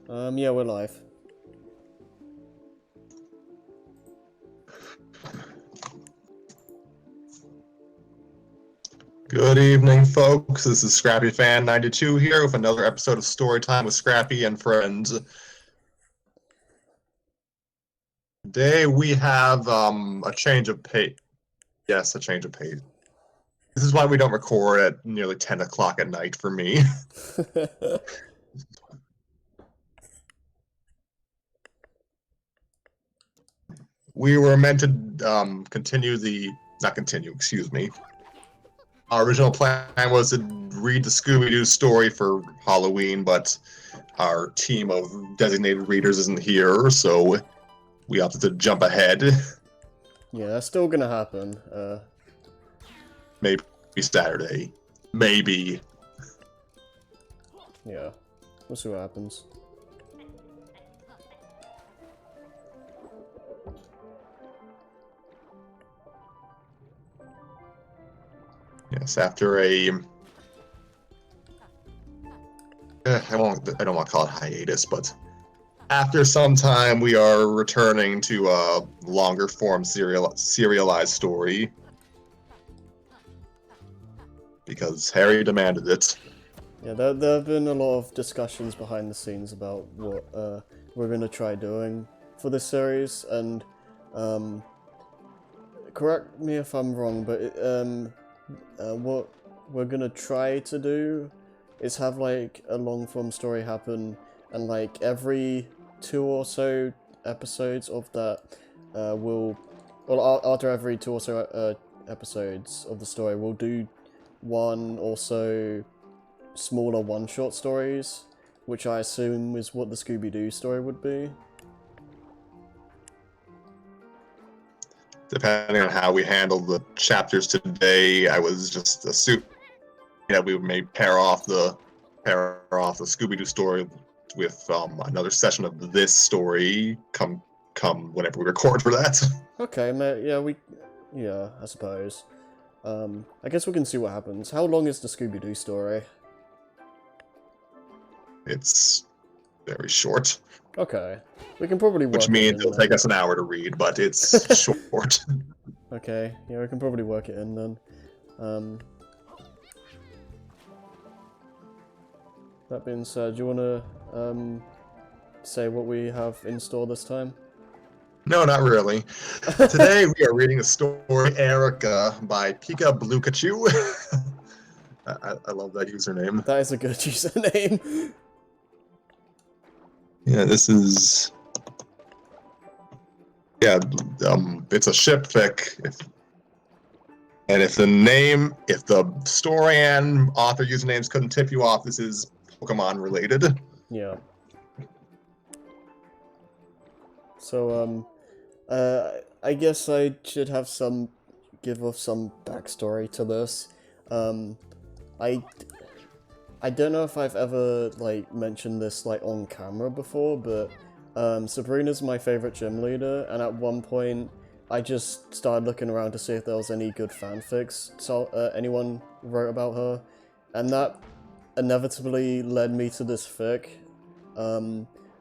Yeah, we're live. Good evening, folks. This is Scrappy Fan 92 here with another episode of Storytime with Scrappy and Friends. Today we have a change of pace. Yes, a change of pace. This is why we don't record at nearly 10 o'clock at night for me. We were meant to excuse me. Our original plan was to read the Scooby-Doo story for Halloween, but our team of designated readers isn't here, so we opted to jump ahead. Yeah, that's still gonna happen. Maybe Saturday. Maybe. Yeah. We'll see what happens. Yes, after a I don't want to call it hiatus, but after some time we are returning to a longer form serialized story because Harry demanded it. Yeah, there have been a lot of discussions behind the scenes about what we're gonna try doing for this series, and correct me if I'm wrong, but what we're gonna try to do is have like a long form story happen, and like every 2 or so episodes of that after every 2 or so episodes of the story, we'll do one or so smaller one-shot stories, which I assume is what the Scooby-Doo story would be. Depending on how we handle the chapters today, I was just assuming that we may pair off the Scooby-Doo story with another session of this story come whenever we record for that. Okay, yeah, I suppose. I guess we can see what happens. How long is the Scooby-Doo story? It's very short. Okay, we can probably Which work it means in it'll then. take us an hour to read, but it's short. Okay, yeah, we can probably work it in then. That being said, do you want to say what we have in store this time? No, not really. Today we are reading the story Erika by Pika Blukachu. I love that username. That is a good username. Yeah, this is it's a ship fic. And if the story and author usernames couldn't tip you off, this is Pokemon related. Yeah. So, I guess I should have give off some backstory to this. I don't know if I've ever, like, mentioned this, like, on camera before, but, Sabrina's my favorite gym leader, and at one point, I just started looking around to see if there was any good fanfics anyone wrote about her, and that inevitably led me to this fic,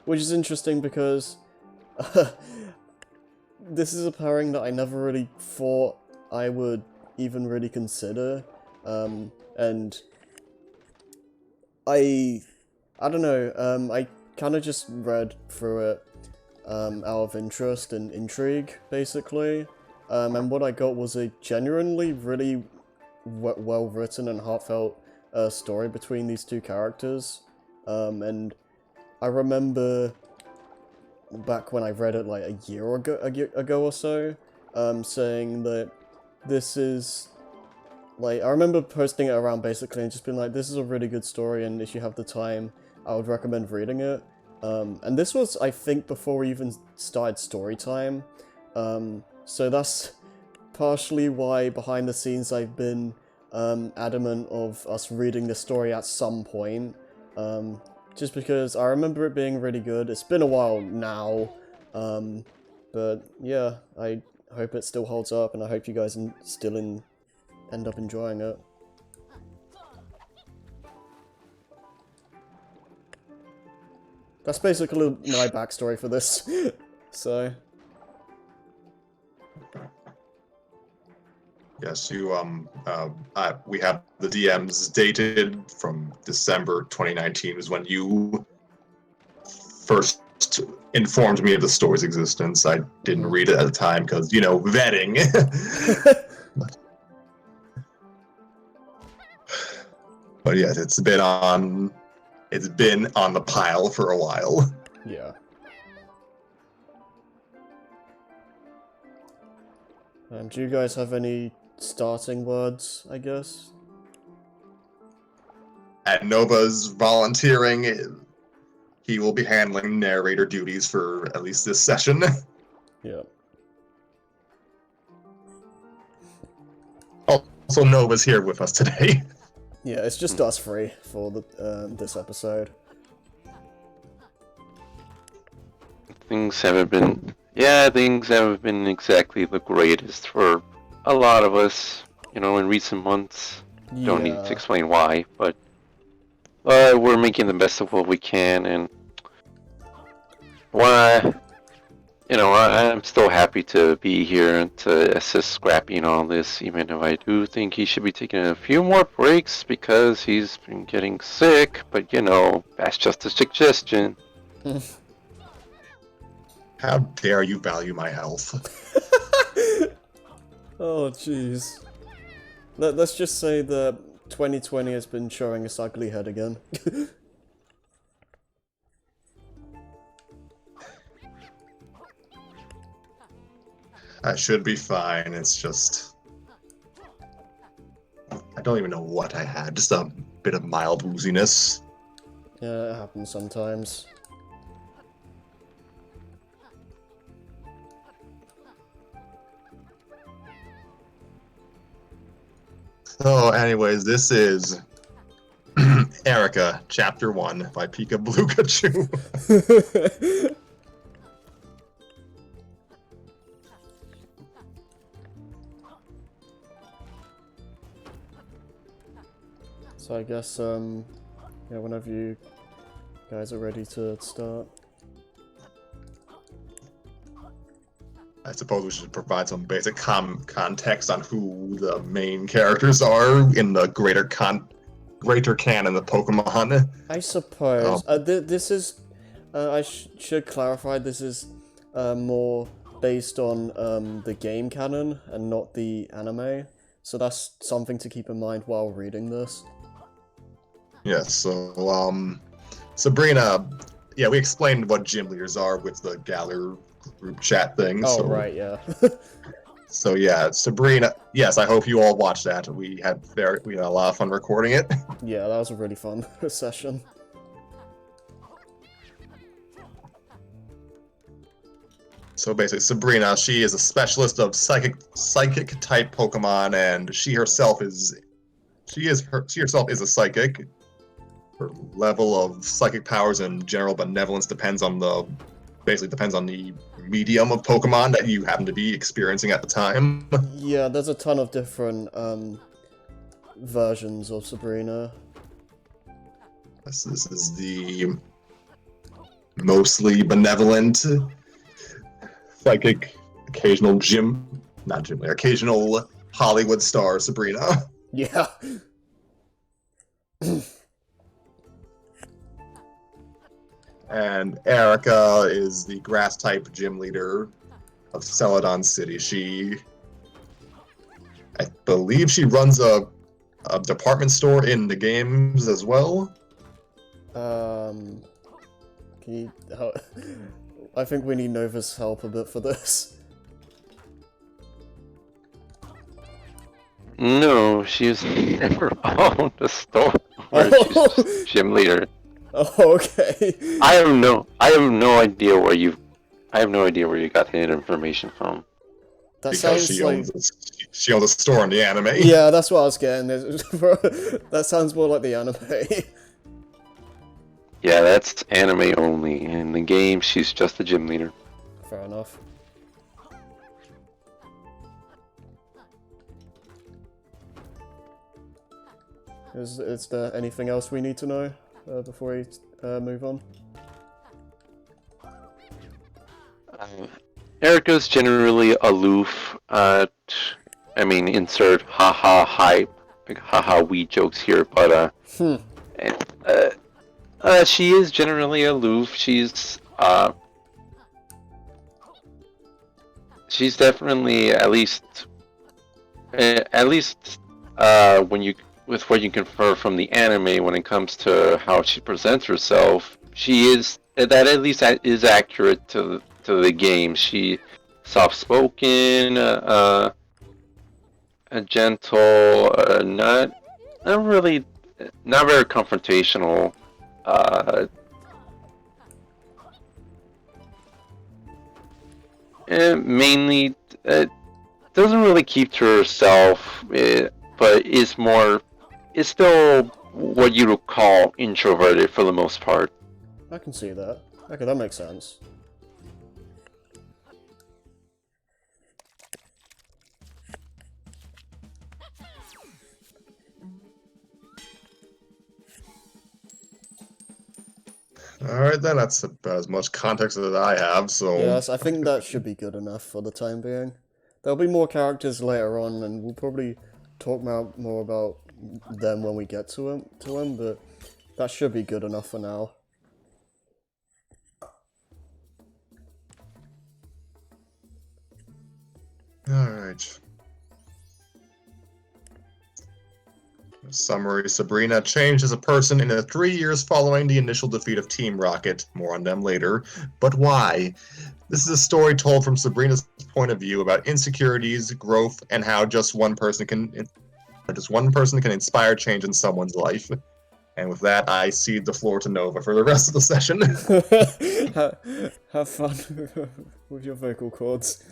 which is interesting because this is a pairing that I never really thought I would even really consider, and I don't know, I kind of just read through it out of interest and intrigue, basically, and what I got was a genuinely really well-written and heartfelt story between these two characters, and I remember back when I read it like a year ago or so, saying that this is, like, I remember posting it around basically and just being like, this is a really good story, and if you have the time, I would recommend reading it. And this was, I think, before we even started story time. So that's partially why behind the scenes I've been adamant of us reading the story at some point. Just because I remember it being really good. It's been a while now, but yeah, I hope it still holds up, and I hope you guys end up enjoying it. That's basically my backstory for this. So. Yes, we have the DMs dated from December 2019 is when you first informed me of the story's existence. I didn't read it at the time because, vetting. But yes, it's been on the pile for a while. Yeah. Do you guys have any starting words, I guess? At Nova's volunteering, he will be handling narrator duties for at least this session. Yeah. Also, Nova's here with us today. Yeah, it's just us three for this episode. Things haven't been exactly the greatest for a lot of us, in recent months. Yeah. Don't need to explain why, but we're making the best of what we can, and I'm still happy to be here and to assist Scrappy in all this, even if I do think he should be taking a few more breaks because he's been getting sick, but that's just a suggestion. How dare you value my health? Oh, jeez. Let's just say that 2020 has been showing its ugly head again. I should be fine, it's just... I don't even know what I had, just a bit of mild wooziness. Yeah, it happens sometimes. So, anyways, this is Erika, Chapter 1 by Pika Blukachu. So I guess, yeah, whenever you guys are ready to start. I suppose we should provide some basic context on who the main characters are in the greater canon of Pokemon. I suppose. This is... I should clarify, this is more based on the game canon and not the anime. So that's something to keep in mind while reading this. Yes, so, Sabrina, yeah, we explained what gym leaders are with the Galler group chat thing. Oh, so, right, yeah. So yeah, Sabrina, yes, I hope you all watched that. We had a lot of fun recording it. Yeah, that was a really fun session. So basically, Sabrina, she is a specialist of psychic type Pokemon, and she herself is a psychic. Her level of psychic powers and general benevolence depends on the medium of Pokemon that you happen to be experiencing at the time. Yeah, there's a ton of different versions of Sabrina. This is the mostly benevolent psychic occasional Hollywood star Sabrina. Yeah. And Erika is the grass-type gym leader of Celadon City. I believe she runs a department store in the games as well. Can you... I think we need Nova's help a bit for this. No, she's never owned a store where she's gym leader. Oh, okay. I have no idea where you got that information from. That Because sounds she like... owns a store in the anime. Yeah, that's what I was getting. That sounds more like the anime. Yeah, that's anime only. In the game, she's just a gym leader. Fair enough. Is there anything else we need to know before we move on? Erika's generally aloof. I mean, insert haha hype, like, haha we jokes here, but Hmm. she is generally aloof. She's definitely when you with what you can infer from the anime when it comes to how she presents herself, she is that at least is accurate to the game. She soft spoken, gentle, not really, not very confrontational. Uh, and mainly doesn't really keep to herself, but is still what you would call introverted for the most part. I can see that. Okay, that makes sense. Alright then, that's about as much context as I have, so... Yes, I think that should be good enough for the time being. There'll be more characters later on, and we'll probably talk more about them when we get to him, but that should be good enough for now. Alright. Summary: Sabrina changed as a person in the 3 years following the initial defeat of Team Rocket. More on them later. But why? This is a story told from Sabrina's point of view about insecurities, growth, and how just one person can inspire change in someone's life. And with that, I cede the floor to Nova for the rest of the session. Have fun with your vocal cords.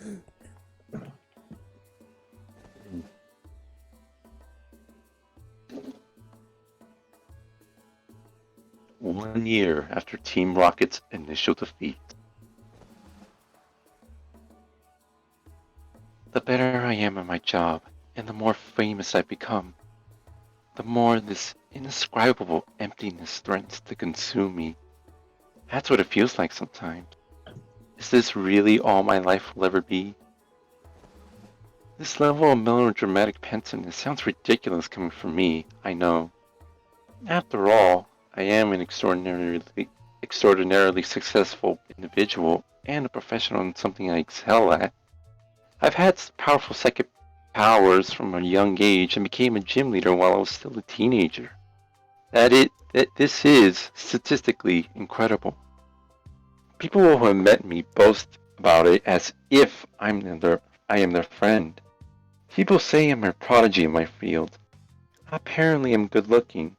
One year after Team Rocket's initial defeat. The better I am at my job, and the more famous I become, the more this indescribable emptiness threatens to consume me. That's what it feels like sometimes. Is this really all my life will ever be? This level of melodramatic pensiveness sounds ridiculous coming from me, I know. After all, I am an extraordinarily successful individual and a professional in something I excel at. I've had powerful psychic powers from a young age and became a gym leader while I was still a teenager. This is statistically incredible. People who have met me boast about it as if I am their friend. People say I'm a prodigy in my field. Apparently I'm good looking.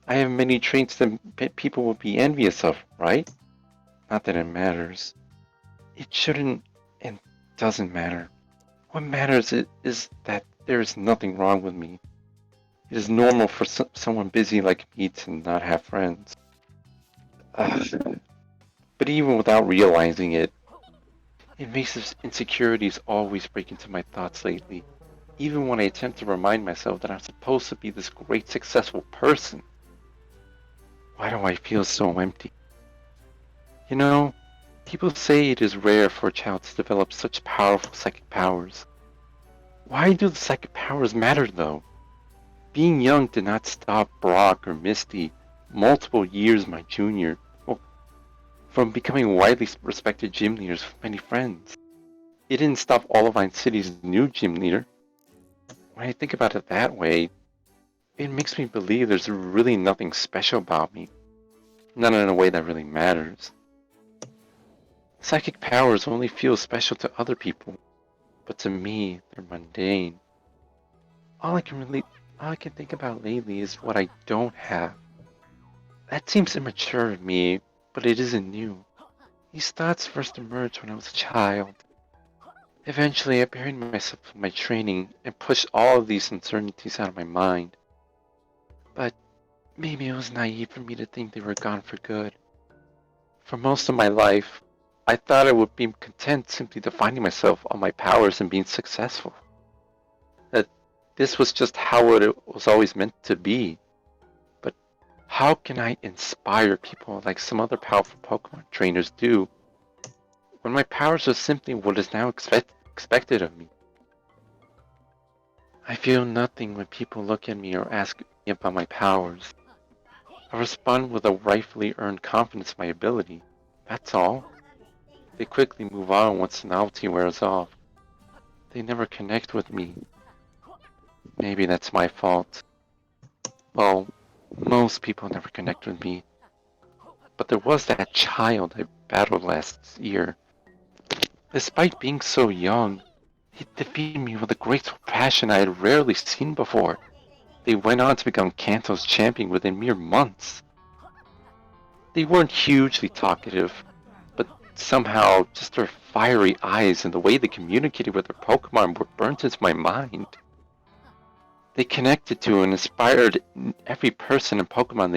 I have many traits that people would be envious of, right? Not that it matters. It shouldn't and doesn't matter. What matters is that there is nothing wrong with me. It is normal for someone busy like me to not have friends. But even without realizing it, invasive insecurities always break into my thoughts lately. Even when I attempt to remind myself that I'm supposed to be this great successful person. Why do I feel so empty? You know, people say it is rare for a child to develop such powerful psychic powers. Why do the psychic powers matter though? Being young did not stop Brock or Misty, multiple years my junior, from becoming widely respected gym leaders with many friends. It didn't stop Olivine City's new gym leader. When I think about it that way, it makes me believe there's really nothing special about me. Not in a way that really matters. Psychic powers only feel special to other people, but to me, they're mundane. All I can think about lately is what I don't have. That seems immature of me, but it isn't new. These thoughts first emerged when I was a child. Eventually, I buried myself in my training and pushed all of these uncertainties out of my mind. But maybe it was naive for me to think they were gone for good. For most of my life, I thought I would be content simply defining myself on my powers and being successful. That this was just how it was always meant to be. But how can I inspire people like some other powerful Pokemon trainers do when my powers are simply what is now expected of me. I feel nothing when people look at me or ask me about my powers. I respond with a rightfully earned confidence in my ability. That's all. They quickly move on once the novelty wears off. They never connect with me. Maybe that's my fault. Well, most people never connect with me. But there was that child I battled last year. Despite being so young, he defeated me with a graceful passion I had rarely seen before. They went on to become Kanto's champion within mere months. They weren't hugely talkative, but somehow just their fiery eyes and the way they communicated with their Pokemon were burnt into my mind. They connected to and inspired every person and Pokemon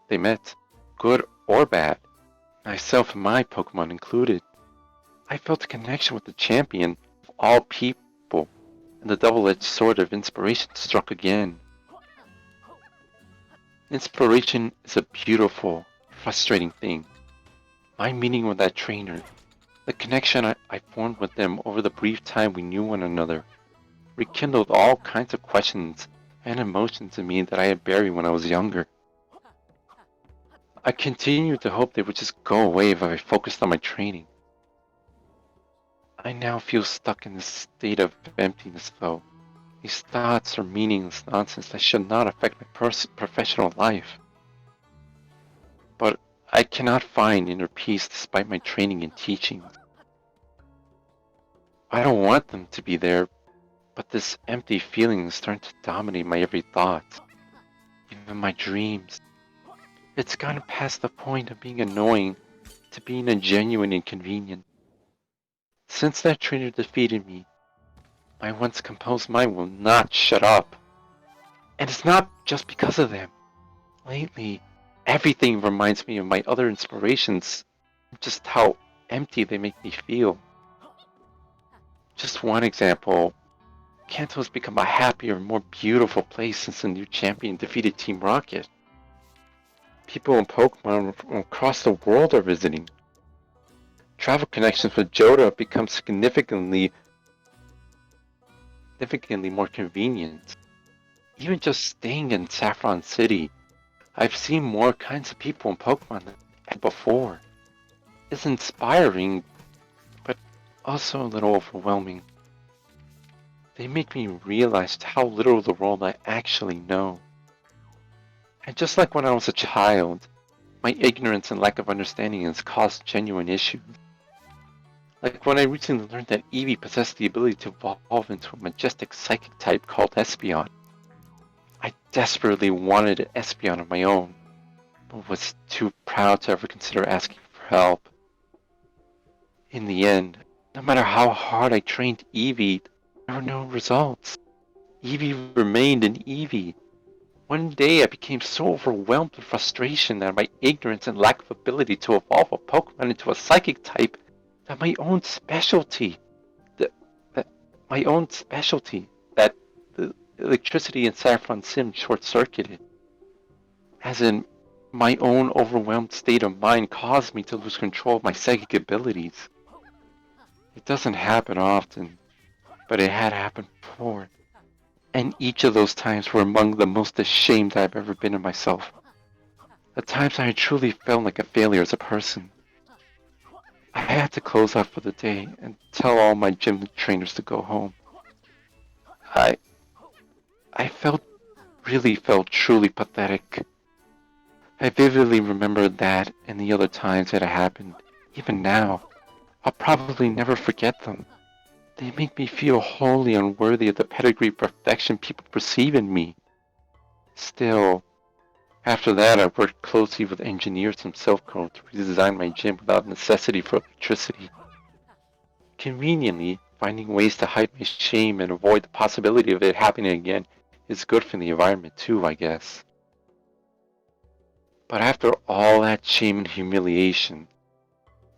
they met, good or bad, myself and my Pokemon included. I felt a connection with the champion of all people, and the double-edged sword of inspiration struck again. Inspiration is a beautiful, frustrating thing. My meeting with that trainer, the connection I formed with them over the brief time we knew one another, rekindled all kinds of questions and emotions in me that I had buried when I was younger. I continued to hope they would just go away if I focused on my training. I now feel stuck in this state of emptiness though. These thoughts are meaningless nonsense that should not affect my professional life. But I cannot find inner peace despite my training and teaching. I don't want them to be there, but this empty feeling is starting to dominate my every thought, even my dreams. It's gotten past the point of being annoying to being a genuine inconvenience. Since that trainer defeated me, my once composed mind will not shut up. And it's not just because of them. Lately, everything reminds me of my other inspirations, just how empty they make me feel. Just one example, Kanto's become a happier, more beautiful place since the new champion defeated Team Rocket. People and Pokemon from across the world are visiting. Travel connections with Johto have become significantly more convenient. Even just staying in Saffron City, I've seen more kinds of people and Pokemon than I had before. It's inspiring, but also a little overwhelming. They make me realize how little of the world I actually know. And just like when I was a child, my ignorance and lack of understanding has caused genuine issues. Like when I recently learned that Eevee possessed the ability to evolve into a majestic psychic type called Espeon. I desperately wanted an Espeon of my own, but was too proud to ever consider asking for help. In the end, no matter how hard I trained Eevee, there were no results. Eevee remained an Eevee. One day I became so overwhelmed with frustration at my ignorance and lack of ability to evolve a Pokemon into a psychic type that my own specialty, that the electricity in Saffron Sim short-circuited. As in, my own overwhelmed state of mind caused me to lose control of my psychic abilities. It doesn't happen often, but it had happened before. And each of those times were among the most ashamed I've ever been of myself. The times I had truly felt like a failure as a person. I had to close out for the day and tell all my gym trainers to go home. I really felt truly pathetic. I vividly remember that and the other times that it happened. Even now, I'll probably never forget them. They make me feel wholly unworthy of the pedigree perfection people perceive in me. Still, after that I worked closely with engineers from Silph to redesign my gym without necessity for electricity. Conveniently, finding ways to hide my shame and avoid the possibility of it happening again is good for the environment too, I guess. But after all that shame and humiliation,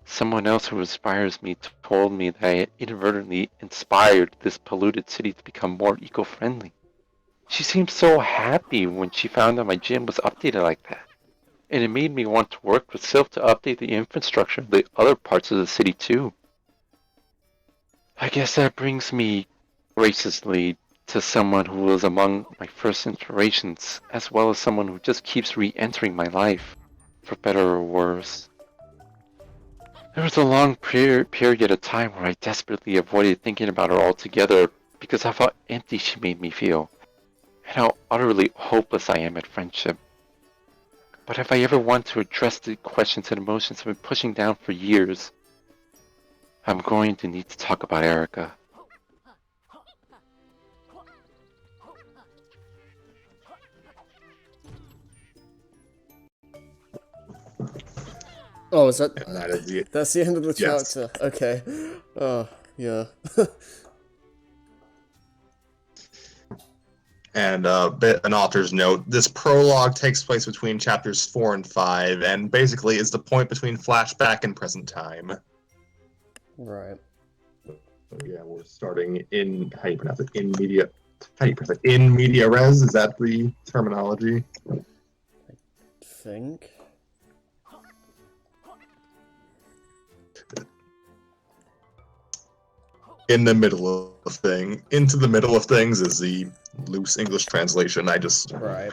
someone else who inspires me told me that I had inadvertently inspired this polluted city to become more eco-friendly. She seemed so happy when she found out my gym was updated like that. And it made me want to work with Sylph to update the infrastructure of the other parts of the city too. I guess that brings me graciously to someone who was among my first inspirations, as well as someone who just keeps re-entering my life, for better or worse. There was a long period of time where I desperately avoided thinking about her altogether because of how empty she made me feel, and how utterly hopeless I am at friendship. But if I ever want to address the questions and emotions I've been pushing down for years, I'm going to need to talk about Erika. Oh, is that... And that is the That's the end of the yes. chapter. Okay. Oh, yeah. And an author's note: this prologue takes place between chapters 4 and 5, and basically is the point between flashback and present time. Right. So yeah, we're starting in, how do you pronounce it? In media. How do you pronounce it? In media res? Is that the terminology? Think. In the middle of thing. Into the middle of things is the loose English translation. I just. Right.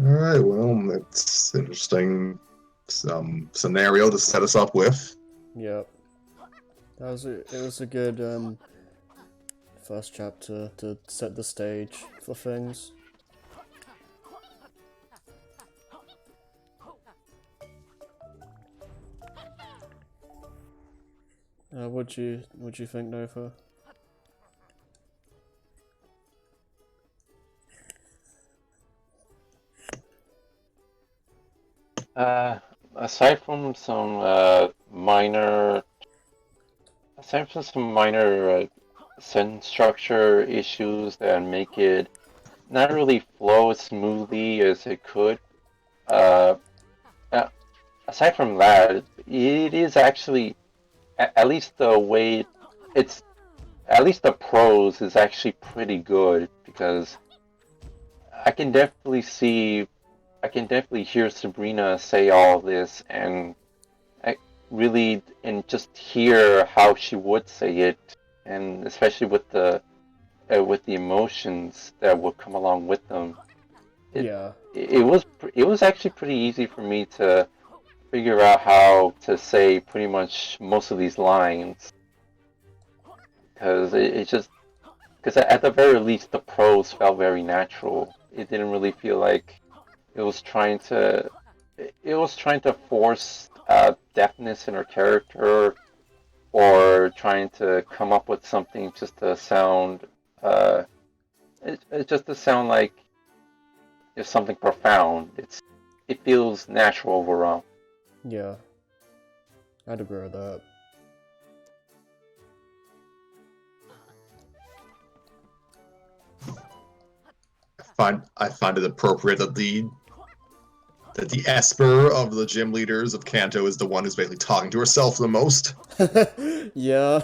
Alright, well, that's interesting. Some scenario to set us up with. Yep. It was a good first chapter to set the stage for things. What'd you think, Nova? Aside from some minor sentence structure issues that make it not really flow as smoothly as it could, uh, uh, aside from that, it is actually at least the way it's at least the prose is actually pretty good because I can definitely see I can definitely hear Sabrina say all this and I really and just hear how she would say it, and especially with the emotions that would come along with them. It Yeah. it was actually pretty easy for me to figure out how to say pretty much most of these lines because it just because at the very least the prose felt very natural. It didn't really feel like it was trying to it was trying to force depthness in her character or trying to come up with something just to sound uh, it just to sound like it's something profound. It feels natural overall. Yeah. I'd agree with that. I find it appropriate that the Esper of the gym leaders of Kanto is the one who's basically talking to herself the most. Yeah.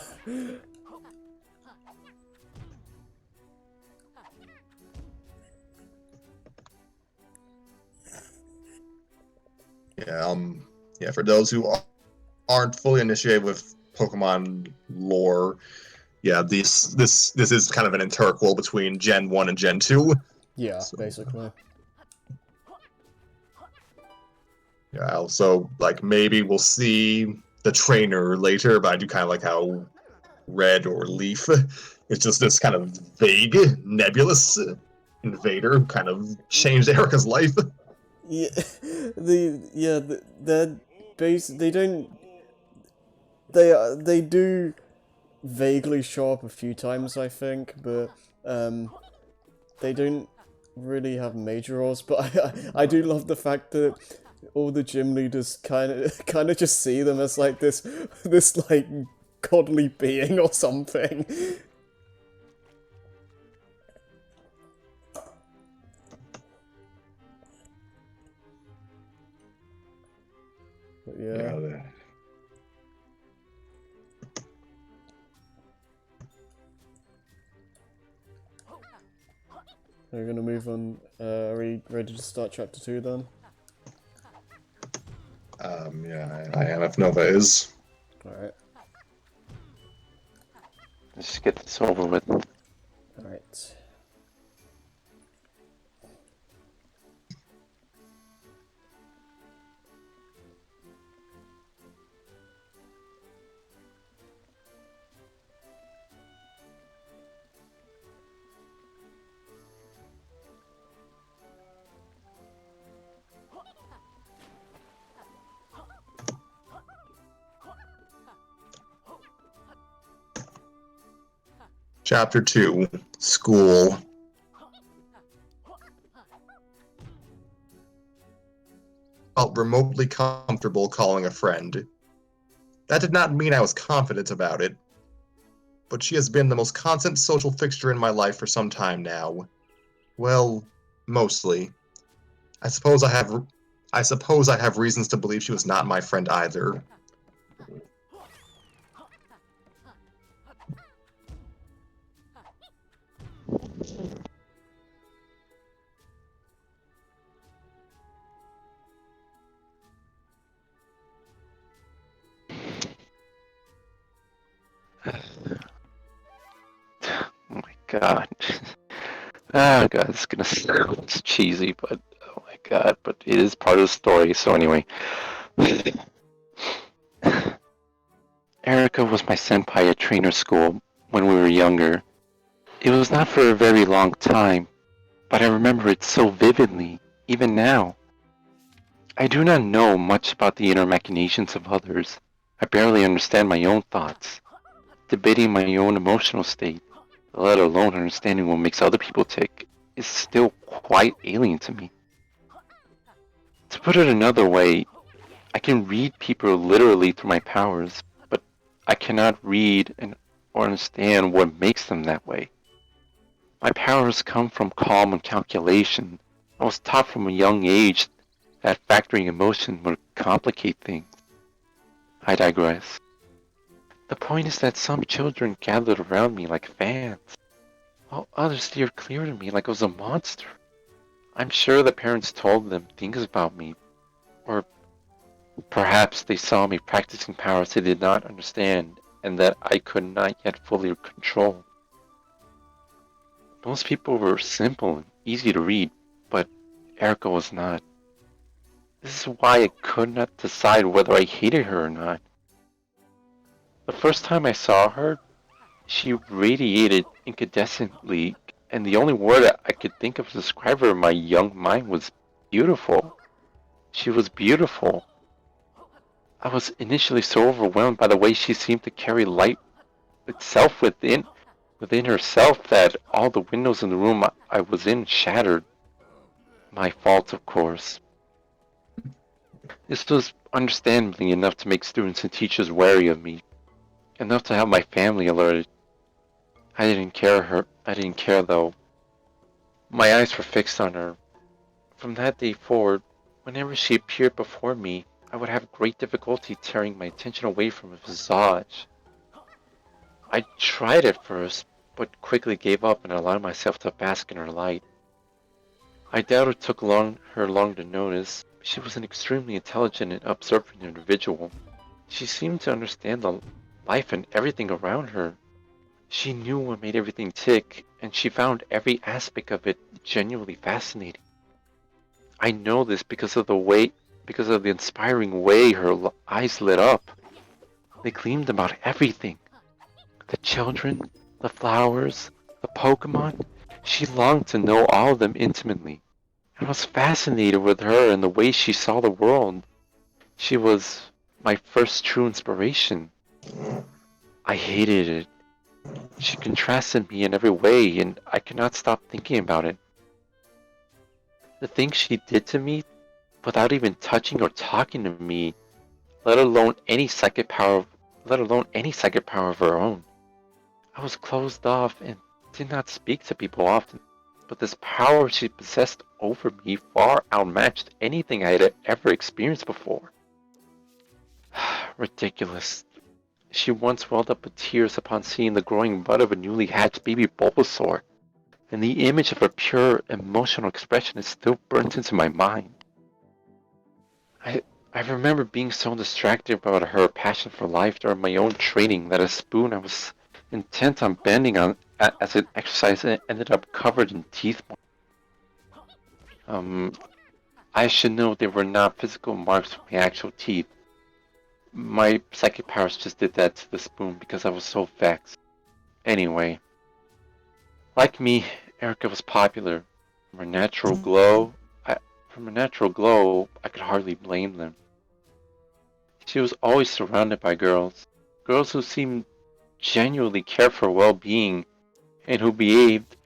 Yeah, for those who aren't fully initiated with Pokemon lore, yeah, this is kind of an interquel between Gen 1 and Gen 2. Yeah, So, basically. yeah, also, like, maybe we'll see the trainer later, but I do kind of like how Red or Leaf, it's just this kind of vague, nebulous invader who kind of changed Erica's life. Yeah, they're they don't they do vaguely show up a few times, I think, but they don't really have major roles. But I do love the fact that all the gym leaders kind of just see them as like this like godly being or something. But yeah. Yeah. we're gonna move on. Are we ready to start chapter 2 then? Yeah, I am if Nova is. Alright. Let's just get this over with. Alright. Chapter 2, School. Felt remotely comfortable calling a friend. That did not mean I was confident about it, but she has been the most constant social fixture in my life for some time now. Well, mostly. I suppose I have reasons to believe she was not my friend either. Oh my god. Ah, god, it's gonna sound cheesy, but oh my god, but it is part of the story, so anyway. Erika was my senpai at trainer school when we were younger. It was not for a very long time, but I remember it so vividly, even now. I do not know much about the inner machinations of others. I barely understand my own thoughts. Debating my own emotional state, let alone understanding what makes other people tick, is still quite alien to me. To put it another way, I can read people literally through my powers, but I cannot read or understand what makes them that way. My powers come from calm and calculation. I was taught from a young age that factoring emotion would complicate things. I digress. The point is that some children gathered around me like fans, while others steered clear of me like I was a monster. I'm sure the parents told them things about me, or perhaps they saw me practicing powers they did not understand and that I could not yet fully control. Most people were simple and easy to read, but Erika was not. This is why I could not decide whether I hated her or not. The first time I saw her, she radiated incandescently, and the only word I could think of to describe her in my young mind was beautiful. She was beautiful. I was initially so overwhelmed by the way she seemed to carry light itself within herself that all the windows in the room I was in shattered. My fault, of course. This was understandably enough to make students and teachers wary of me, enough to have my family alerted. I didn't care though. My eyes were fixed on her. From that day forward, whenever she appeared before me, I would have great difficulty tearing my attention away from her visage. I tried at first, but quickly gave up and allowed myself to bask in her light. I doubt it took her long to notice. She was an extremely intelligent and observant individual. She seemed to understand the life and everything around her. She knew what made everything tick, and she found every aspect of it genuinely fascinating. I know this because of the inspiring way her eyes lit up. They gleamed about everything. The children, the flowers, the Pokemon. She longed to know all of them intimately. I was fascinated with her and the way she saw the world. She was my first true inspiration. I hated it. She contrasted me in every way, and I could not stop thinking about it. The things she did to me, without even touching or talking to me, let alone any psychic power, let alone any psychic power of her own. I was closed off and did not speak to people often, but this power she possessed over me far outmatched anything I had ever experienced before. Ridiculous. She once welled up with tears upon seeing the growing bud of a newly hatched baby Bulbasaur. and the image of her pure emotional expression is still burnt into my mind. I, I remember being so distracted about her passion for life during my own training that a spoon I was intent on bending on as an exercise ended up covered in teeth. Um, I should note they were not physical marks of my actual teeth. My psychic powers just did that to the spoon because I was so vexed. Anyway, like me, Erika was popular. From her natural glow, I could hardly blame them. She was always surrounded by girls who seemed genuinely care for her well-being and who behaved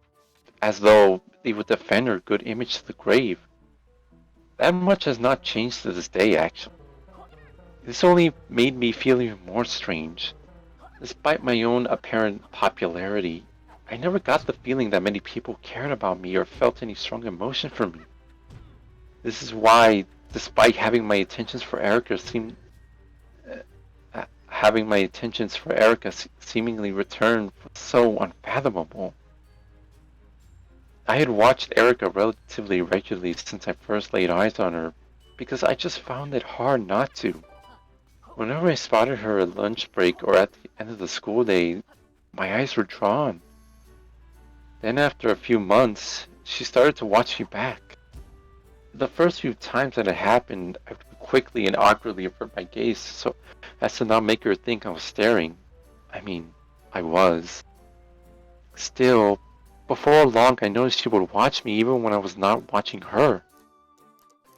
as though they would defend her good image to the grave. That much has not changed to this day, actually. This only made me feel even more strange. Despite my own apparent popularity, I never got the feeling that many people cared about me or felt any strong emotion for me. This is why, despite having my attentions for Erika seemingly returned was so unfathomable. I had watched Erika relatively regularly since I first laid eyes on her, because I just found it hard not to. Whenever I spotted her at lunch break or at the end of the school day, my eyes were drawn. Then after a few months, she started to watch me back. The first few times that it happened, I would quickly and awkwardly avert my gaze so as to not make her think I was staring. I mean, I was. Still, before long I noticed she would watch me even when I was not watching her.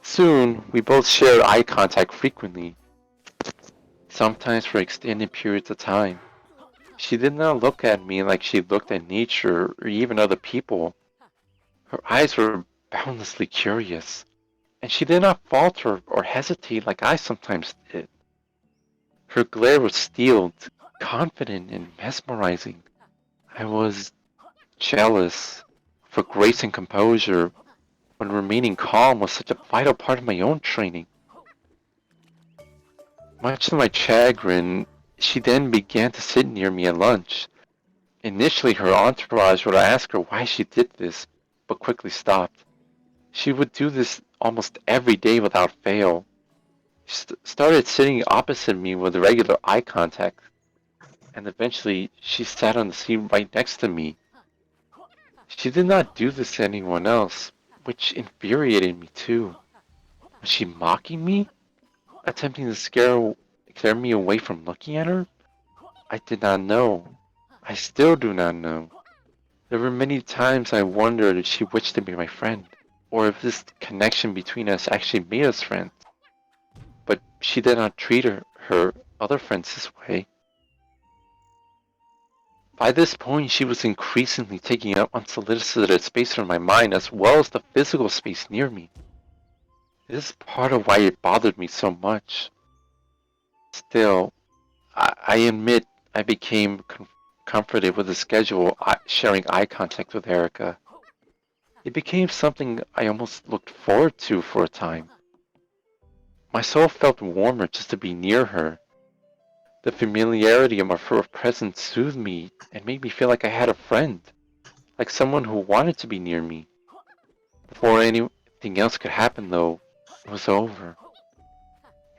Soon, we both shared eye contact frequently, sometimes for extended periods of time. She did not look at me like she looked at nature or even other people. Her eyes were boundlessly curious, and she did not falter or hesitate like I sometimes did. Her glare was steeled, confident, and mesmerizing. I was jealous of her grace and composure when remaining calm was such a vital part of my own training. Much to my chagrin, she then began to sit near me at lunch. Initially, her entourage would ask her why she did this, but quickly stopped. She would do this almost every day without fail. She started sitting opposite me with regular eye contact, and eventually she sat on the seat right next to me. She did not do this to anyone else, which infuriated me too. Was she mocking me? Attempting to scare me away from looking at her? I did not know. I still do not know. There were many times I wondered if she wished to be my friend, or if this connection between us actually made us friends. But she did not treat her other friends this way. By this point, she was increasingly taking up unsolicited space from my mind as well as the physical space near me. This is part of why it bothered me so much. Still, I admit I became comforted with the schedule sharing eye contact with Erika. It became something I almost looked forward to for a time. My soul felt warmer just to be near her. The familiarity of her presence soothed me and made me feel like I had a friend, like someone who wanted to be near me. Before anything else could happen, though, it was over.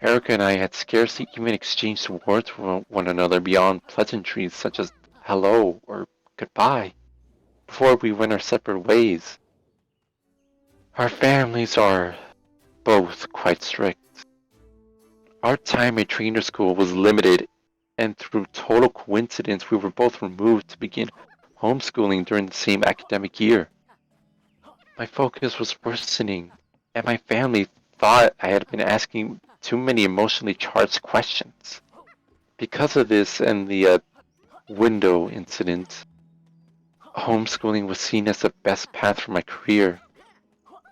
Erika and I had scarcely even exchanged words with one another beyond pleasantries such as hello or goodbye before we went our separate ways. Our families are both quite strict. Our time at trainer school was limited, and through total coincidence, we were both removed to begin homeschooling during the same academic year. My focus was worsening, and my family thought I had been asking too many emotionally charged questions. Because of this and the window incident, homeschooling was seen as the best path for my career.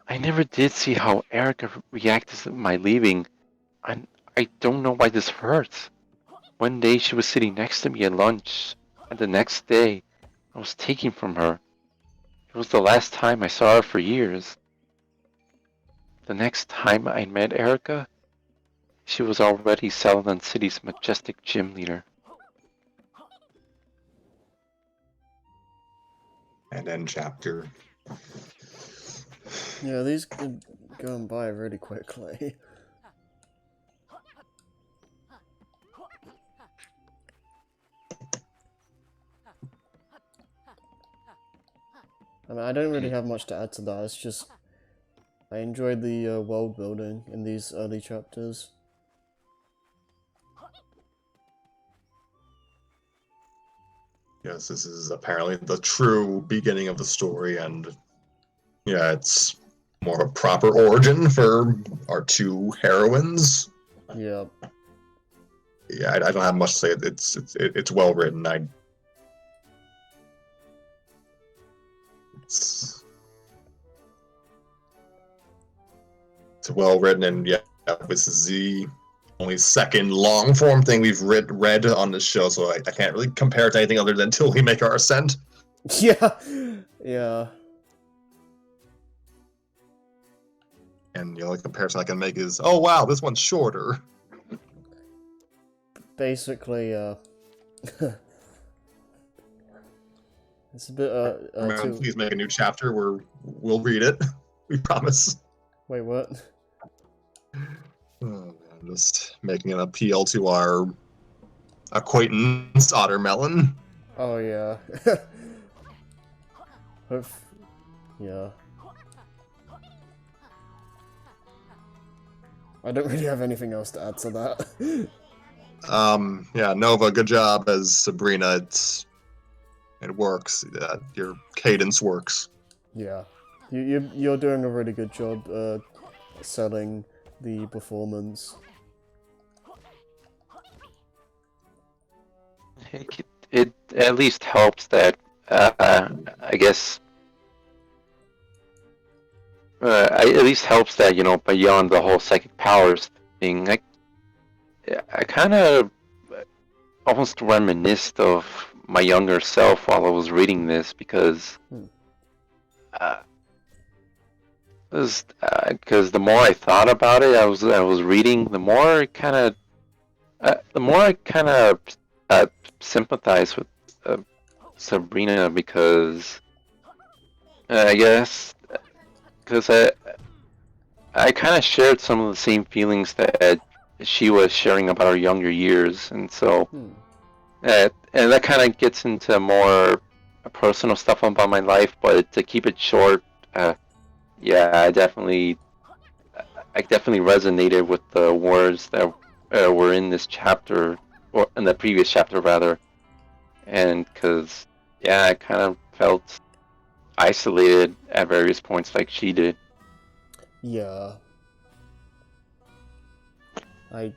I never did see how Erika reacted to my leaving, and I don't know why this hurts. One day she was sitting next to me at lunch, and the next day I was taken from her. It was the last time I saw her for years. The next time I met Erika, she was already Celadon City's majestic gym leader. and end chapter. Yeah, these are going by really quickly. I mean, I don't really have much to add to that. It's just I enjoyed the world building in these early chapters. Yes, this is apparently the true beginning of the story, and yeah, it's more of a proper origin for our two heroines. Yeah. Yeah, I don't have much to say. It's well written. It's well written, and yeah, this is the only second long form thing we've read on this show, so I can't really compare it to anything other than Till We Make Our Ascent. Yeah. Yeah. And the only comparison I can make is, oh wow, this one's shorter. Basically, it's a bit too... Please make a new chapter where we'll read it. We promise. Wait, what? Oh, man, just making an appeal to our acquaintance Ottermelon. Oh yeah. Yeah. I don't really have anything else to add to that. Yeah, Nova, good job as Sabrina. It works. Your cadence works. Yeah. You're doing a really good job selling the performance. It at least helps that I guess it at least helps that, you know, beyond the whole psychic powers thing, I kind of almost reminisced of my younger self while I was reading this, because because the more I thought about it, I was reading, the more I kind of sympathize with Sabrina, because I guess because I kind of shared some of the same feelings that she was sharing about her younger years, and so and that kind of gets into more personal stuff about my life. But to keep it short, yeah, I definitely resonated with the words that were in this chapter, or in the previous chapter rather, and because yeah, I kind of felt isolated at various points like she did. Yeah. I'm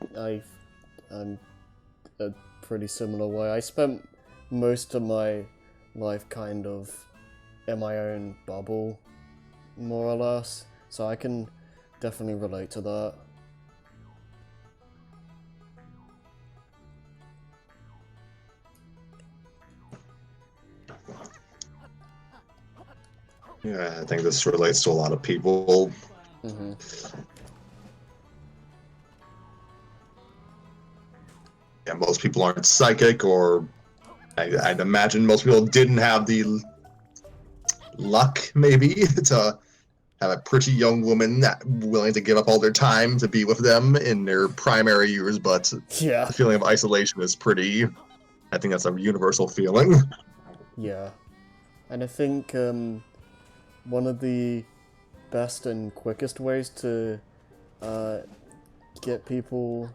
a pretty similar way. I spent most of my life kind of in my own bubble, more or less, so I can definitely relate to that. Yeah, I think this relates to a lot of people. Mm-hmm. Yeah, most people aren't psychic, or I'd imagine most people didn't have the luck, maybe, to have a pretty young woman willing to give up all their time to be with them in their primary years, but Yeah. the feeling of isolation is pretty... I think that's a universal feeling. Yeah. And I think one of the best and quickest ways to get people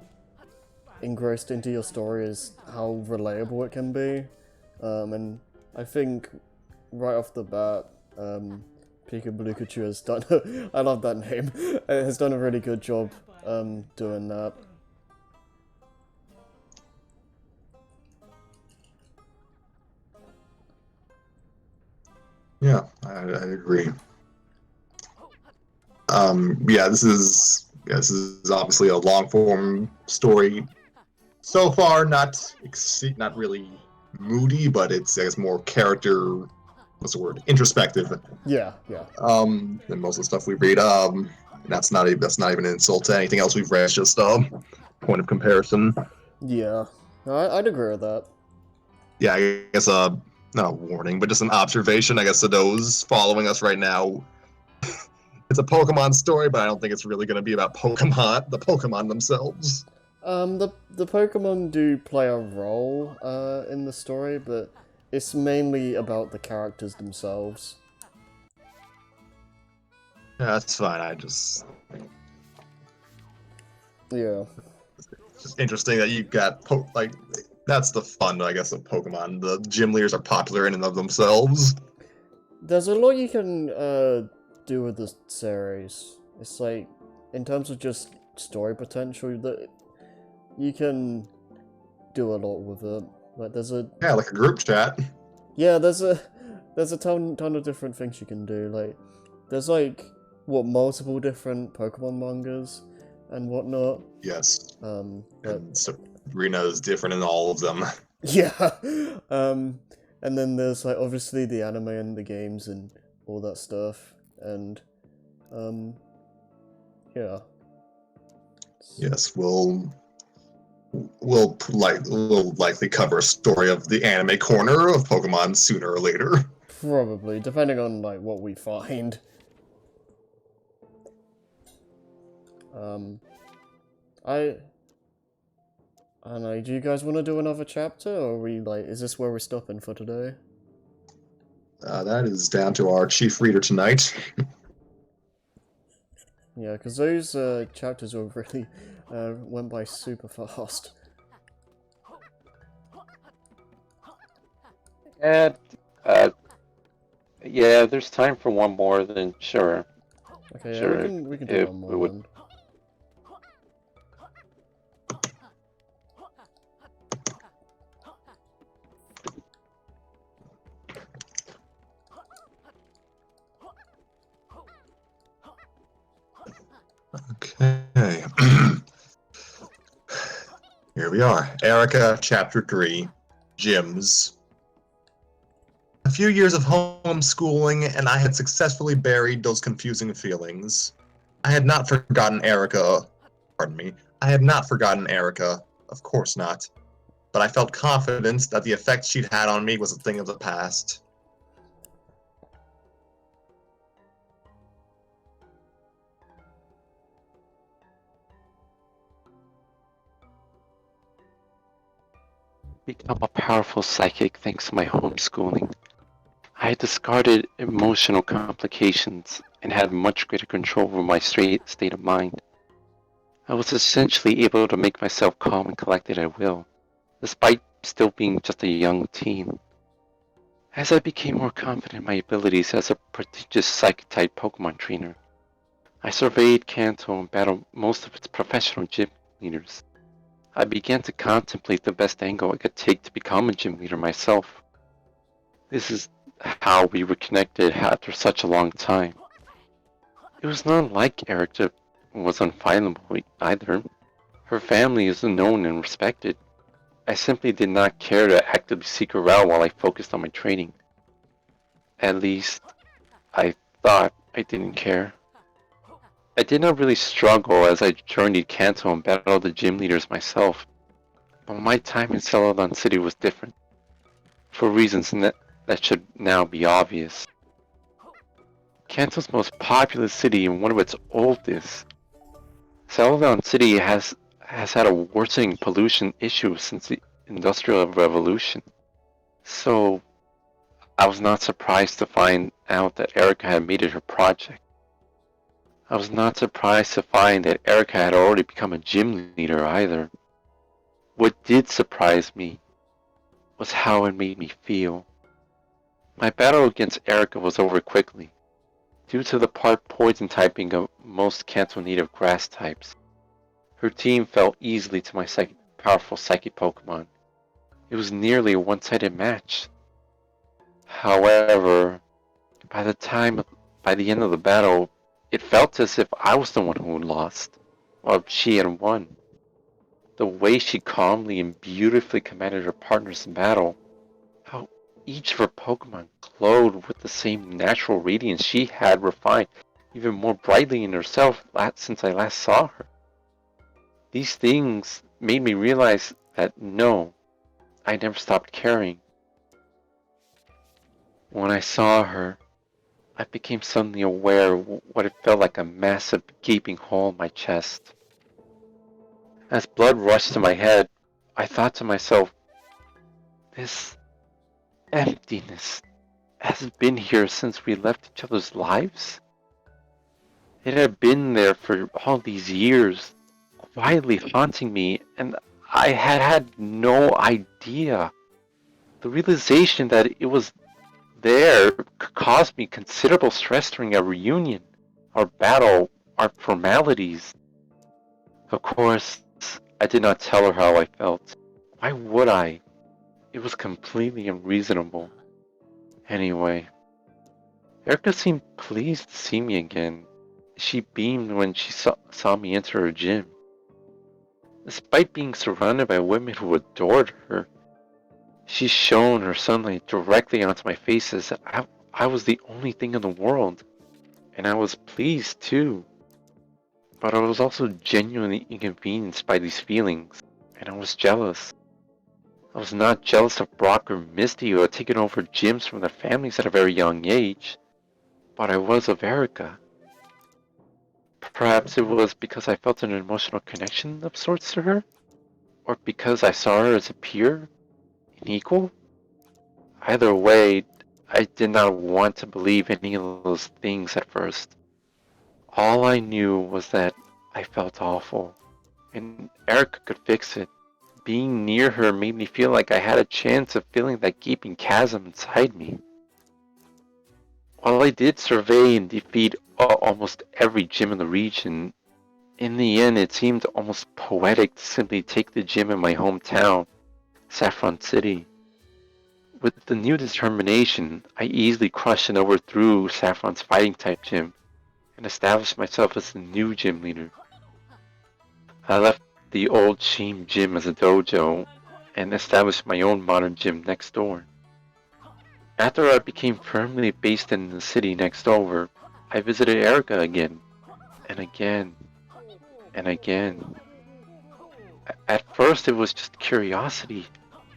engrossed into your story is how relatable it can be. And I think right off the bat, Pikachu has done I love that name. It has done a really good job doing that. Yeah, I agree. Yeah, this is obviously a long form story. So far, not really moody, but it's, I guess, more character. What's the word? Introspective. Yeah. Than most of the stuff we read. That's not even an insult to anything else we've read. It's just a point of comparison. Yeah. I'd agree with that. Yeah, I guess not warning, but just an observation, I guess, to those following us right now. It's a Pokemon story, but I don't think it's really going to be about Pokemon, the Pokemon themselves. The Pokemon do play a role in the story, but it's mainly about the characters themselves. Yeah, that's fine. Yeah. It's just interesting that you got that's the fun, I guess, of Pokemon. The gym leaders are popular in and of themselves. There's a lot you can do with the series. It's like, in terms of just story potential, that you can do a lot with it. Like there's a Like a group chat. yeah, there's a ton of different things you can do. Like there's like multiple different Pokemon mangas and whatnot. Yes. But And Sabrina is different in all of them. yeah, and then there's like obviously the anime and the games and all that stuff, and yeah. Yes, we'll likely cover a story of the anime corner of Pokemon sooner or later. Probably, depending on like what we find. I don't know. Do you guys want to do another chapter, or are we like? Is this where we're stopping for today? That is down to our chief reader tonight. Yeah, because those chapters were really went by super fast. And, yeah, there's time for one more, then sure. Okay, yeah, Sure, we can do if one we more would- then. Okay. Here we are. Erika, Chapter 3, Gyms. A few years of homeschooling, and I had successfully buried those confusing feelings. I had not forgotten Erika. Pardon me. I had not forgotten Erika. Of course not. But I felt confident that the effect she'd had on me was a thing of the past. Become a powerful psychic thanks to my homeschooling. I had discarded emotional complications and had much greater control over my state of mind. I was essentially able to make myself calm and collected at will, despite still being just a young teen. As I became more confident in my abilities as a prodigious psychic-type Pokemon trainer, I surveyed Kanto and battled most of its professional gym leaders. I began to contemplate the best angle I could take to become a gym leader myself. This is how we reconnected after such a long time. It was not like Erika was unfindable either. Her family is known and respected. I simply did not care to actively seek her out while I focused on my training. At least, I thought I didn't care. I did not really struggle as I journeyed Kanto and battled the gym leaders myself, but my time in Celadon City was different, for reasons that should now be obvious. Kanto's most populous city and one of its oldest, Celadon City has had a worsening pollution issue since the Industrial Revolution. So, I was not surprised to find out that Erika had made it her project. I was not surprised to find that Erika had already become a gym leader either. What did surprise me was how it made me feel. My battle against Erika was over quickly, due to the part poison typing of most Kanto native grass types. Her team fell easily to my powerful psychic Pokemon. It was nearly a one-sided match. However, by the end of the battle, it felt as if I was the one who had lost, while she had won. The way she calmly and beautifully commanded her partners in battle, how each of her Pokemon glowed with the same natural radiance she had refined even more brightly in herself since I last saw her. These things made me realize that no, I never stopped caring. When I saw her, I became suddenly aware of what it felt like a massive gaping hole in my chest. As blood rushed to my head, I thought to myself, this emptiness has been here since we left each other's lives? It had been there for all these years, quietly haunting me, and I had had no idea. The realization that it was there caused me considerable stress during our reunion, our battle, our formalities. Of course, I did not tell her how I felt. Why would I? It was completely unreasonable. Anyway, Erika seemed pleased to see me again. She beamed when she saw me enter her gym. Despite being surrounded by women who adored her, she shone her sunlight directly onto my face as I was the only thing in the world. And I was pleased too. But I was also genuinely inconvenienced by these feelings, and I was jealous. I was not jealous of Brock or Misty who had taken over gyms from their families at a very young age, but I was of Erika. Perhaps it was because I felt an emotional connection of sorts to her, or because I saw her as a peer, an equal. Either way, I did not want to believe any of those things at first. All I knew was that I felt awful, and Erika could fix it. Being near her made me feel like I had a chance of filling that gaping chasm inside me. While I did survey and defeat almost every gym in the region, in the end it seemed almost poetic to simply take the gym in my hometown, Saffron City. With the new determination, I easily crushed and overthrew Saffron's fighting type gym and established myself as the new gym leader. I left the old Sheen gym as a dojo and established my own modern gym next door. After I became firmly based in the city next over, I visited Erika again, and again, and again. At first it was just curiosity,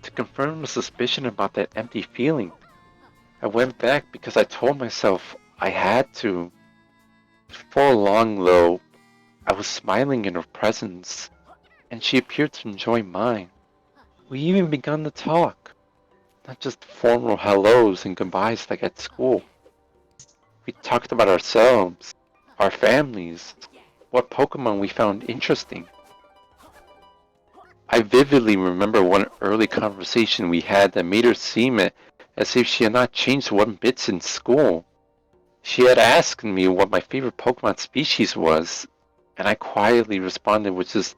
to confirm the suspicion about that empty feeling. I went back because I told myself I had to. Before long though, I was smiling in her presence, and she appeared to enjoy mine. We even began to talk, not just formal hellos and goodbyes like at school. We talked about ourselves, our families, what Pokemon we found interesting. I vividly remember one early conversation we had that made her seem as if she had not changed one bit since school. She had asked me what my favorite Pokemon species was, and I quietly responded with just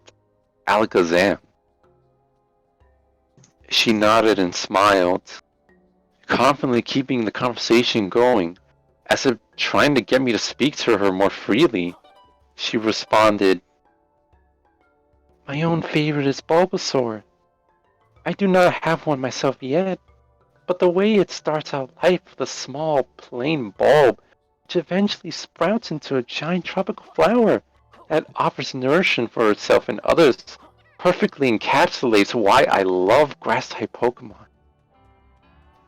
Alakazam. She nodded and smiled, confidently keeping the conversation going, as if trying to get me to speak to her more freely. She responded, "My own favorite is Bulbasaur. I do not have one myself yet, but the way it starts out life with a small, plain bulb, which eventually sprouts into a giant tropical flower that offers nourishment for itself and others, perfectly encapsulates why I love grass-type Pokemon.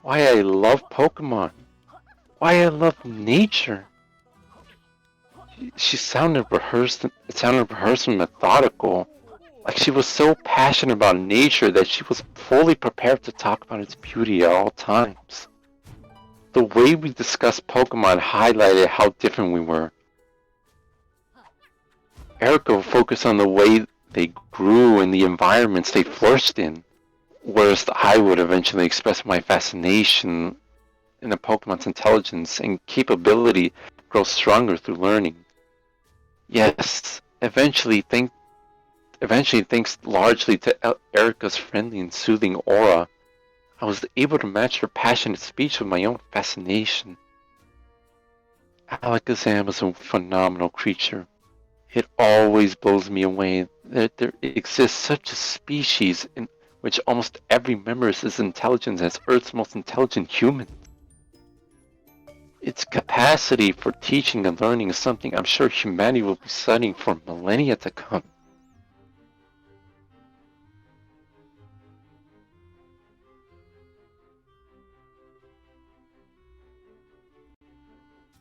Why I love Pokemon. Why I love nature." She sounded rehearsed. It sounded rehearsed and methodical, like she was so passionate about nature that she was fully prepared to talk about its beauty at all times. The way we discussed Pokemon highlighted how different we were. Erika focused on the way they grew and the environments they flourished in, whereas I would eventually express my fascination in the Pokemon's intelligence and capability to grow stronger through learning. Yes, eventually thanks largely to Erika's friendly and soothing aura, I was able to match her passionate speech with my own fascination. Alakazam is a phenomenal creature. It always blows me away that there exists such a species in which almost every member is as intelligent as Earth's most intelligent human. Its capacity for teaching and learning is something I'm sure humanity will be studying for millennia to come.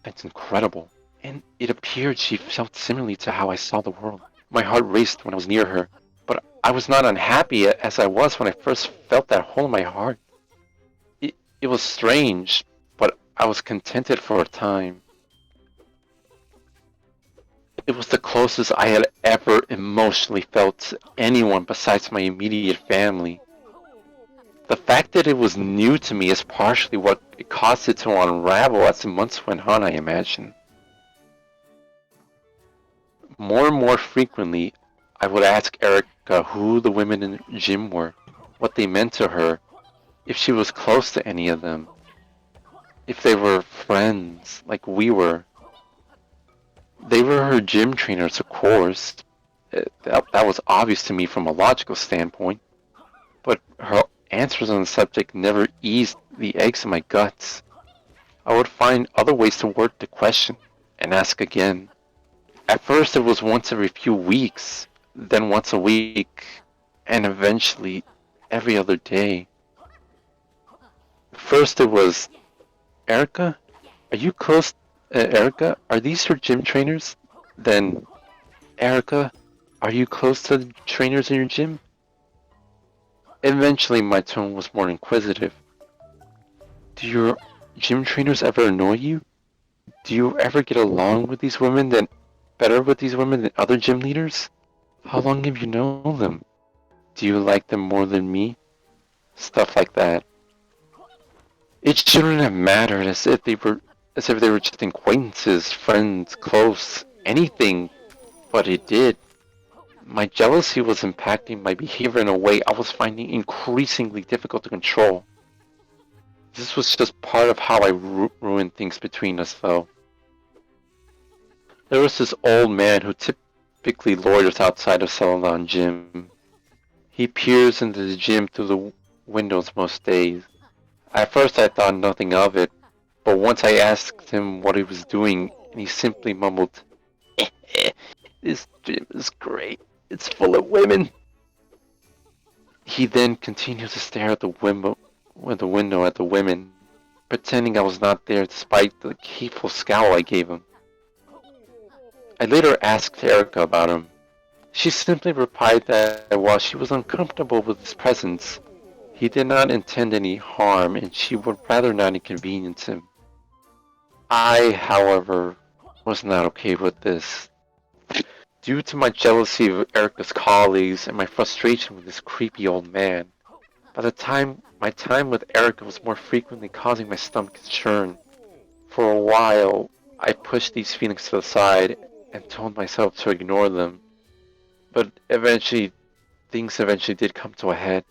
It's incredible. And it appeared she felt similarly to how I saw the world. My heart raced when I was near her, but I was not unhappy as I was when I first felt that hole in my heart. It was strange, but I was contented for a time. It was the closest I had ever emotionally felt to anyone besides my immediate family. The fact that it was new to me is partially what caused it to unravel as the months went on, I imagine. More and more frequently, I would ask Erika who the women in the gym were, what they meant to her, if she was close to any of them, if they were friends like we were. They were her gym trainers, of course. That was obvious to me from a logical standpoint, but her answers on the subject never eased the aches in my guts. I would find other ways to word the question and ask again. At first, it was once every few weeks, then once a week, and eventually every other day. First, it was, Erika, are you close? Erika, are these your gym trainers? Then, Erika, are you close to the trainers in your gym? Eventually, my tone was more inquisitive. Do your gym trainers ever annoy you? Do you ever get along with these women than better with these women than other gym leaders? How long have you known them? Do you like them more than me? Stuff like that. It shouldn't have mattered as if they were just acquaintances, friends, close, anything, but it did. My jealousy was impacting my behavior in a way I was finding increasingly difficult to control. This was just part of how I ruined things between us, though. There was this old man who typically loiters outside of Celadon Gym. He peers into the gym through the windows most days. At first I thought nothing of it, but once I asked him what he was doing, and he simply mumbled, "This gym is great. It's full of women." He then continued to stare at the window at the women, pretending I was not there despite the hateful scowl I gave him. I later asked Erika about him. She simply replied that while she was uncomfortable with his presence, he did not intend any harm and she would rather not inconvenience him. I, however, was not okay with this. Due to my jealousy of Erika's colleagues and my frustration with this creepy old man, by the time my time with Erika was more frequently causing my stomach to churn. For a while, I pushed these feelings to the side and told myself to ignore them. But things eventually did come to a head.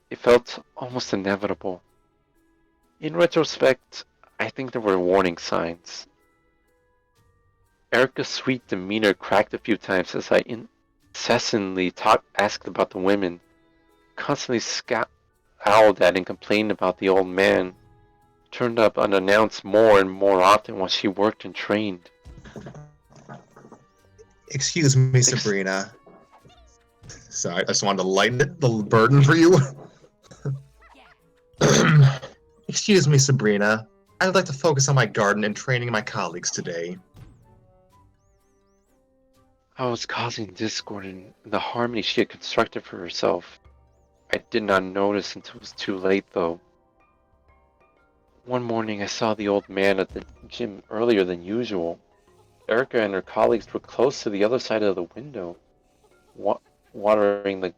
It felt almost inevitable. In retrospect, I think there were warning signs. Erika's sweet demeanor cracked a few times as I incessantly asked about the women, constantly scowled at and complained about the old man, turned up unannounced more and more often while she worked and trained. Excuse me, Sabrina. So I just wanted to lighten the burden for you. Excuse me, Sabrina. I'd like to focus on my garden and training my colleagues today. I was causing discord in the harmony she had constructed for herself. I did not notice until it was too late, though. One morning I saw the old man at the gym earlier than usual. Erika and her colleagues were close to the other side of the window, watering the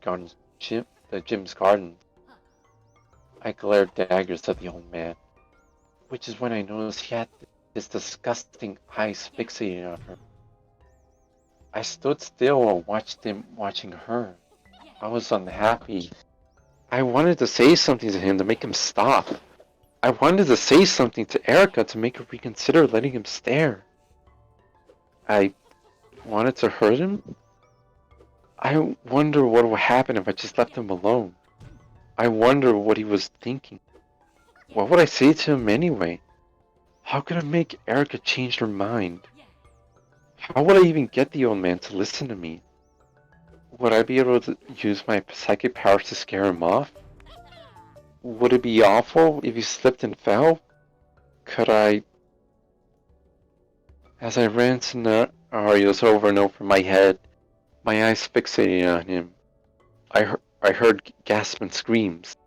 gym's garden. I glared daggers at the old man, which is when I noticed he had his disgusting eyes fixated on her. I stood still and watched him watching her. I was unhappy. I wanted to say something to him to make him stop. I wanted to say something to Erika to make her reconsider letting him stare. I wanted to hurt him? I wonder what would happen if I just left him alone. I wonder what he was thinking. What would I say to him anyway? How could I make Erika change her mind? How would I even get the old man to listen to me? Would I be able to use my psychic powers to scare him off? Would it be awful if he slipped and fell? Could I... As I ran scenarios over and over in my head, my eyes fixated on him. I heard gasps and screams.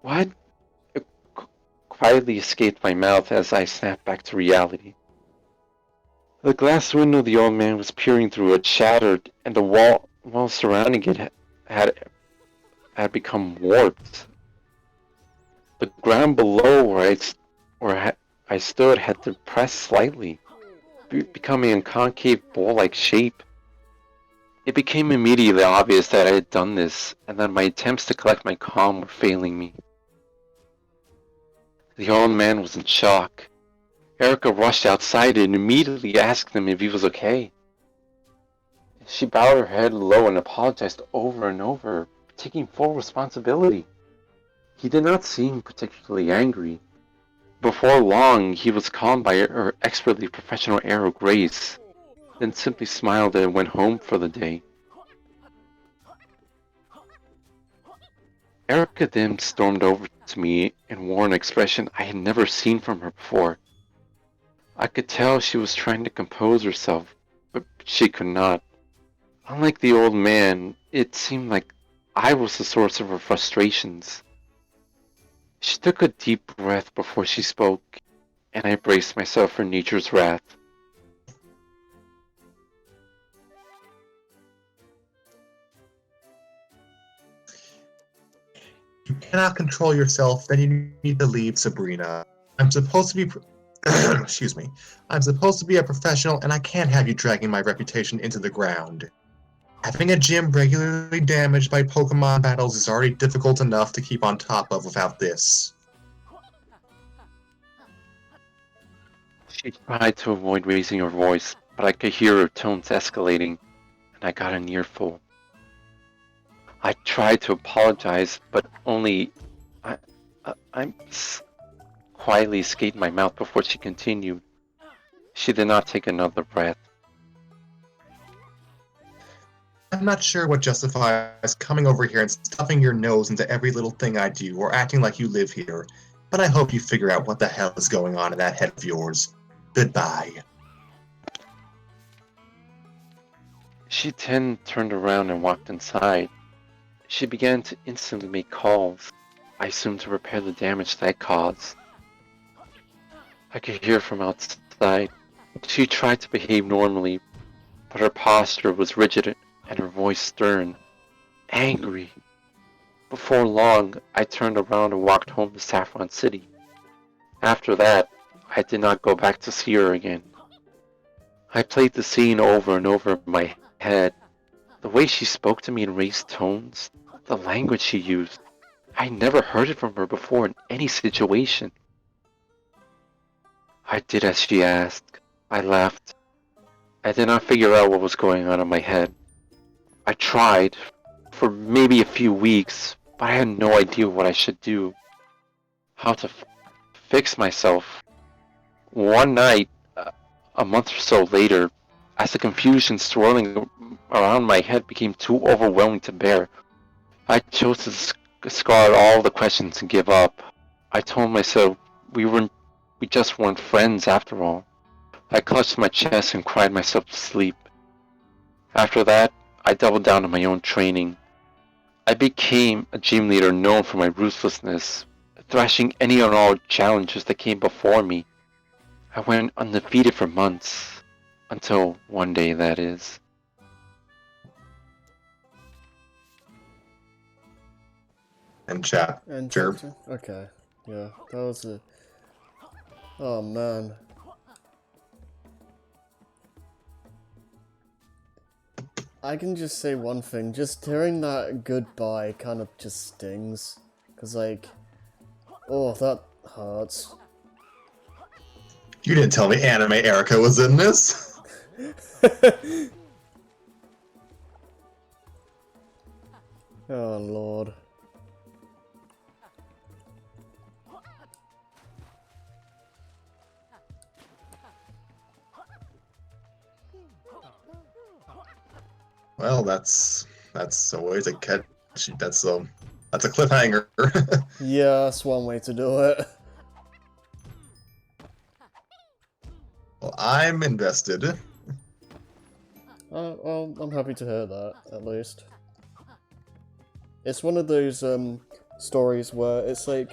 What? It quietly escaped my mouth as I snapped back to reality. The glass window the old man was peering through had shattered, and the wall surrounding it had become warped. The ground below where I stood had depressed slightly, becoming a concave bowl-like shape. It became immediately obvious that I had done this, and that my attempts to collect my calm were failing me. The old man was in shock. Erika rushed outside and immediately asked him if he was okay. She bowed her head low and apologized over and over, taking full responsibility. He did not seem particularly angry. Before long, he was calmed by her expertly professional air of grace, then simply smiled and went home for the day. Erika then stormed over to me and wore an expression I had never seen from her before. I could tell she was trying to compose herself, but she could not. Unlike the old man, it seemed like I was the source of her frustrations. She took a deep breath before she spoke, and I braced myself for nature's wrath. You cannot control yourself, then you need to leave, Sabrina. I'm supposed to be... Excuse me. I'm supposed to be a professional, and I can't have you dragging my reputation into the ground. Having a gym regularly damaged by Pokemon battles is already difficult enough to keep on top of without this. She tried to avoid raising her voice, but I could hear her tones escalating, and I got an earful. I tried to apologize, but only I'm quietly escaped my mouth before she continued. She did not take another breath. I'm not sure what justifies coming over here and stuffing your nose into every little thing I do or acting like you live here, but I hope you figure out what the hell is going on in that head of yours. Goodbye. She then turned around and walked inside. She began to instantly make calls, I assumed to repair the damage that I caused. I could hear from outside. She tried to behave normally, but her posture was rigid and her voice stern, angry. Before long, I turned around and walked home to Saffron City. After that, I did not go back to see her again. I played the scene over and over in my head. The way she spoke to me in raised tones, the language she used, I never heard it from her before in any situation. I did as she asked. I left. I did not figure out what was going on in my head. I tried, for maybe a few weeks, but I had no idea what I should do. How to fix myself. One night, a month or so later, as the confusion swirling around my head became too overwhelming to bear, I chose to discard all the questions and give up. I told myself we just weren't friends after all. I clutched my chest and cried myself to sleep. After that, I doubled down on my own training. I became a gym leader known for my ruthlessness, thrashing any and all challenges that came before me. I went undefeated for months, until one day, that is. And chat. And Sure. chapter? Okay. Yeah, that was it. Oh man. I can just say one thing, just hearing that goodbye kind of just stings. Cause like, oh, that hurts. You didn't tell me Anime Erika was in this. Oh lord. Well, that's always a catch. That's a cliffhanger. Yeah, that's one way to do it. Well, I'm invested. Well, I'm happy to hear that, at least. It's one of those, stories where it's like...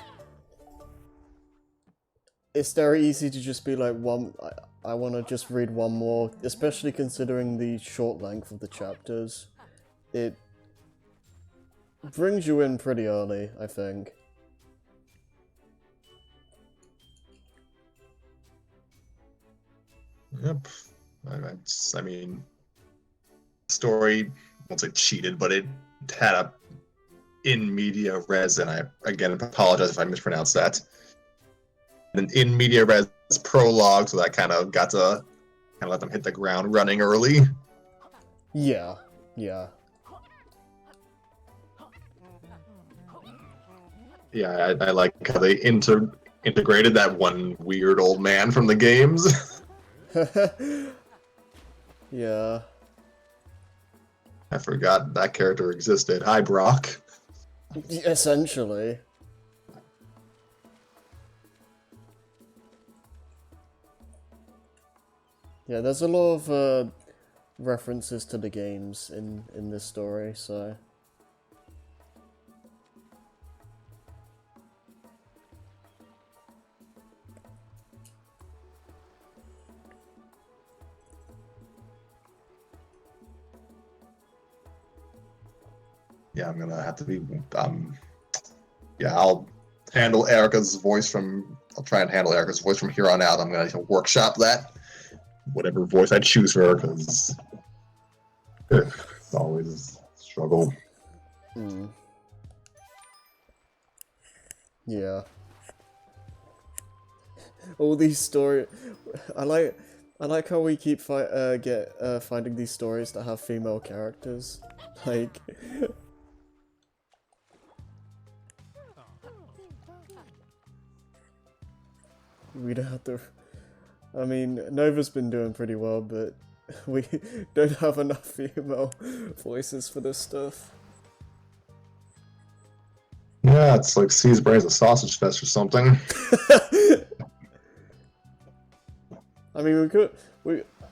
It's very easy to just be like, I want to just read one more, especially considering the short length of the chapters. It brings you in pretty early, I think. Yep. I mean, story, I won't say cheated, but it had a in media res, and I again apologize if I mispronounced that. An in media res prologue, so that kind of got to let them hit the ground running early. Yeah, yeah. Yeah, I like how they integrated that one weird old man from the games. Yeah. I forgot that character existed. Hi, Brock. Essentially. Yeah, there's a lot of references to the games in this story, so... Yeah, I'm gonna have to be. Yeah, I'll handle Erika's voice from. I'll try and handle Erika's voice from here on out. I'm gonna workshop that, whatever voice I choose for her, because it's always a struggle. Yeah. All these stories. I like how we keep finding these stories that have female characters. Like. We don't have to... I mean, Nova's been doing pretty well, but we don't have enough female voices for this stuff. Yeah, it's like C's Brains a sausage fest or something. I mean,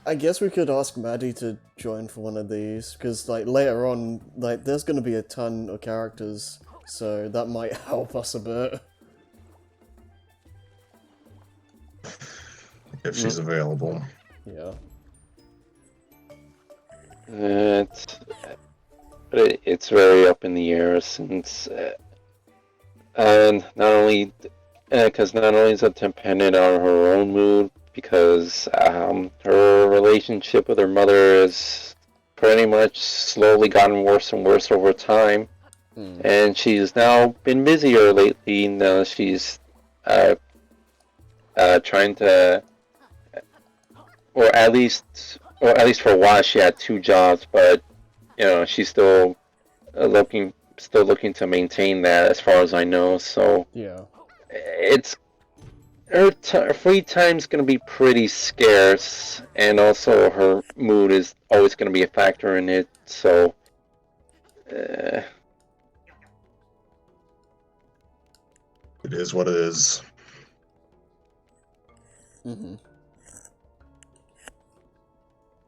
I guess we could ask Maddie to join for one of these, because, like, later on, like, there's gonna be a ton of characters, so that might help us a bit. If she's available. Yeah. It's very up in the air since, and not only because not only is it dependent on her own mood, because her relationship with her mother has pretty much slowly gotten worse and worse over time, and she's now been busier lately. Now she's trying to. Or at least for a while, she had 2 jobs, but you know she's still looking to maintain that, as far as I know. So Yeah, it's her free time's gonna be pretty scarce, and also her mood is always gonna be a factor in it. So, It is what it is.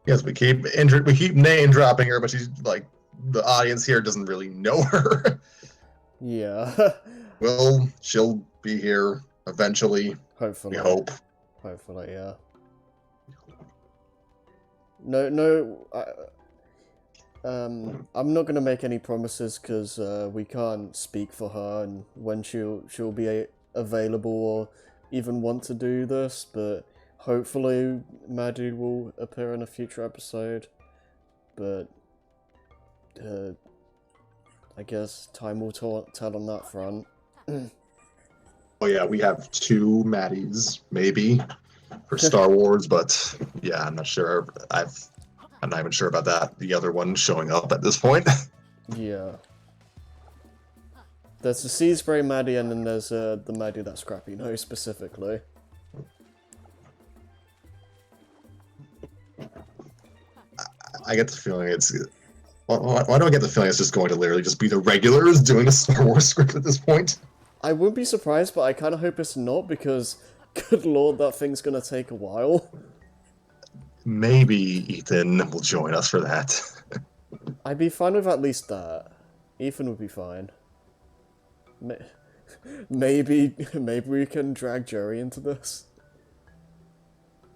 Yes, we keep name dropping her, but she's like the audience here doesn't really know her. yeah. Well, she'll be here eventually. Hopefully. We hope. Hopefully, yeah. No, I'm not gonna make any promises because we can't speak for her and when she'll be available or even want to do this, but hopefully Maddie will appear in a future episode. But I guess time will tell on that front. Oh yeah, we have 2 Maddies maybe for Star Wars, but yeah, I'm not sure. I'm not even sure about that. The other one showing up at this point. Yeah. There's the Sea Spray Maddie, and then there's the Maddie that Scrappy knows specifically. I get the feeling it's. Why do I get the feeling it's just going to literally just be the regulars doing the Star Wars script at this point? I wouldn't be surprised, but I kind of hope it's not, because, good lord, that thing's gonna take a while. maybe Ethan will join us for that. I'd be fine with at least that. Ethan would be fine. Maybe we can drag Joey into this.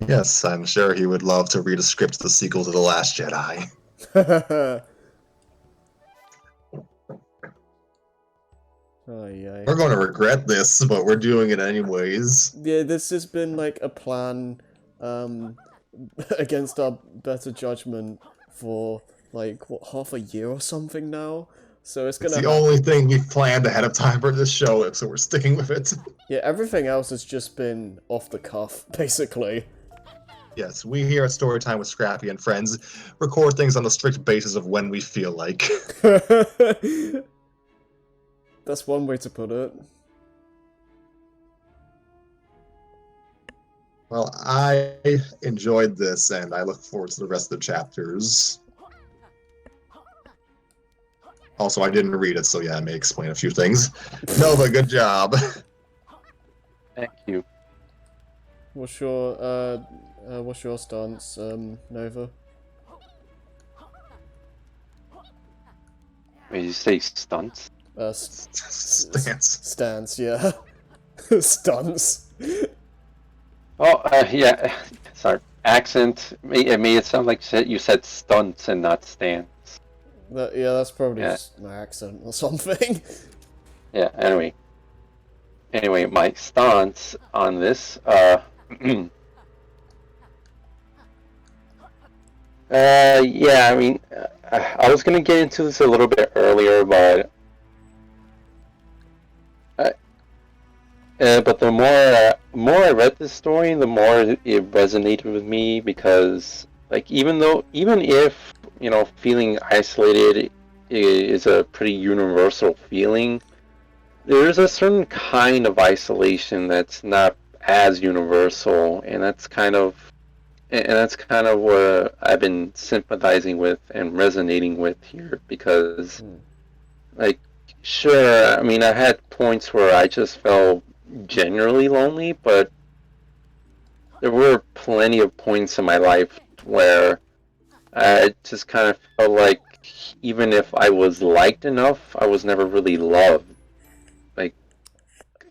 Yes, I'm sure he would love to read a script to the sequel to The Last Jedi. Oh, yeah. We're going to regret this, but we're doing it anyways. Yeah, this has been like a plan against our better judgment for like what, half a year or something now. So it's It's gonna the only thing we've planned ahead of time for this show, so we're sticking with it. Yeah, everything else has just been off the cuff, basically. Yes, we here at Storytime with Scrappy and friends record things on a strict basis of when we feel like. That's one way to put it. Well, I enjoyed this, and I look forward to the rest of the chapters. Also, I didn't read it, so yeah, I may explain a few things. Nova, good job. Thank you. What's your stance, Nova? Did you say stunts? Stance. Yeah. Stunts. Oh, yeah. Sorry. Accent. It made it sound like you said stunts and not stance. Yeah, that's probably Yeah. just my accent or something. Yeah, anyway, my stance on this, yeah, I mean, I was gonna get into this a little bit earlier, but the more I read this story, the more it resonated with me because, like, even if, you know, feeling isolated is a pretty universal feeling, there's a certain kind of isolation that's not as universal, and that's kind of what I've been sympathizing with and resonating with here because, like, sure, I mean, I had points where I just felt generally lonely, but there were plenty of points in my life where I just kind of felt like even if I was liked enough, I was never really loved. Like,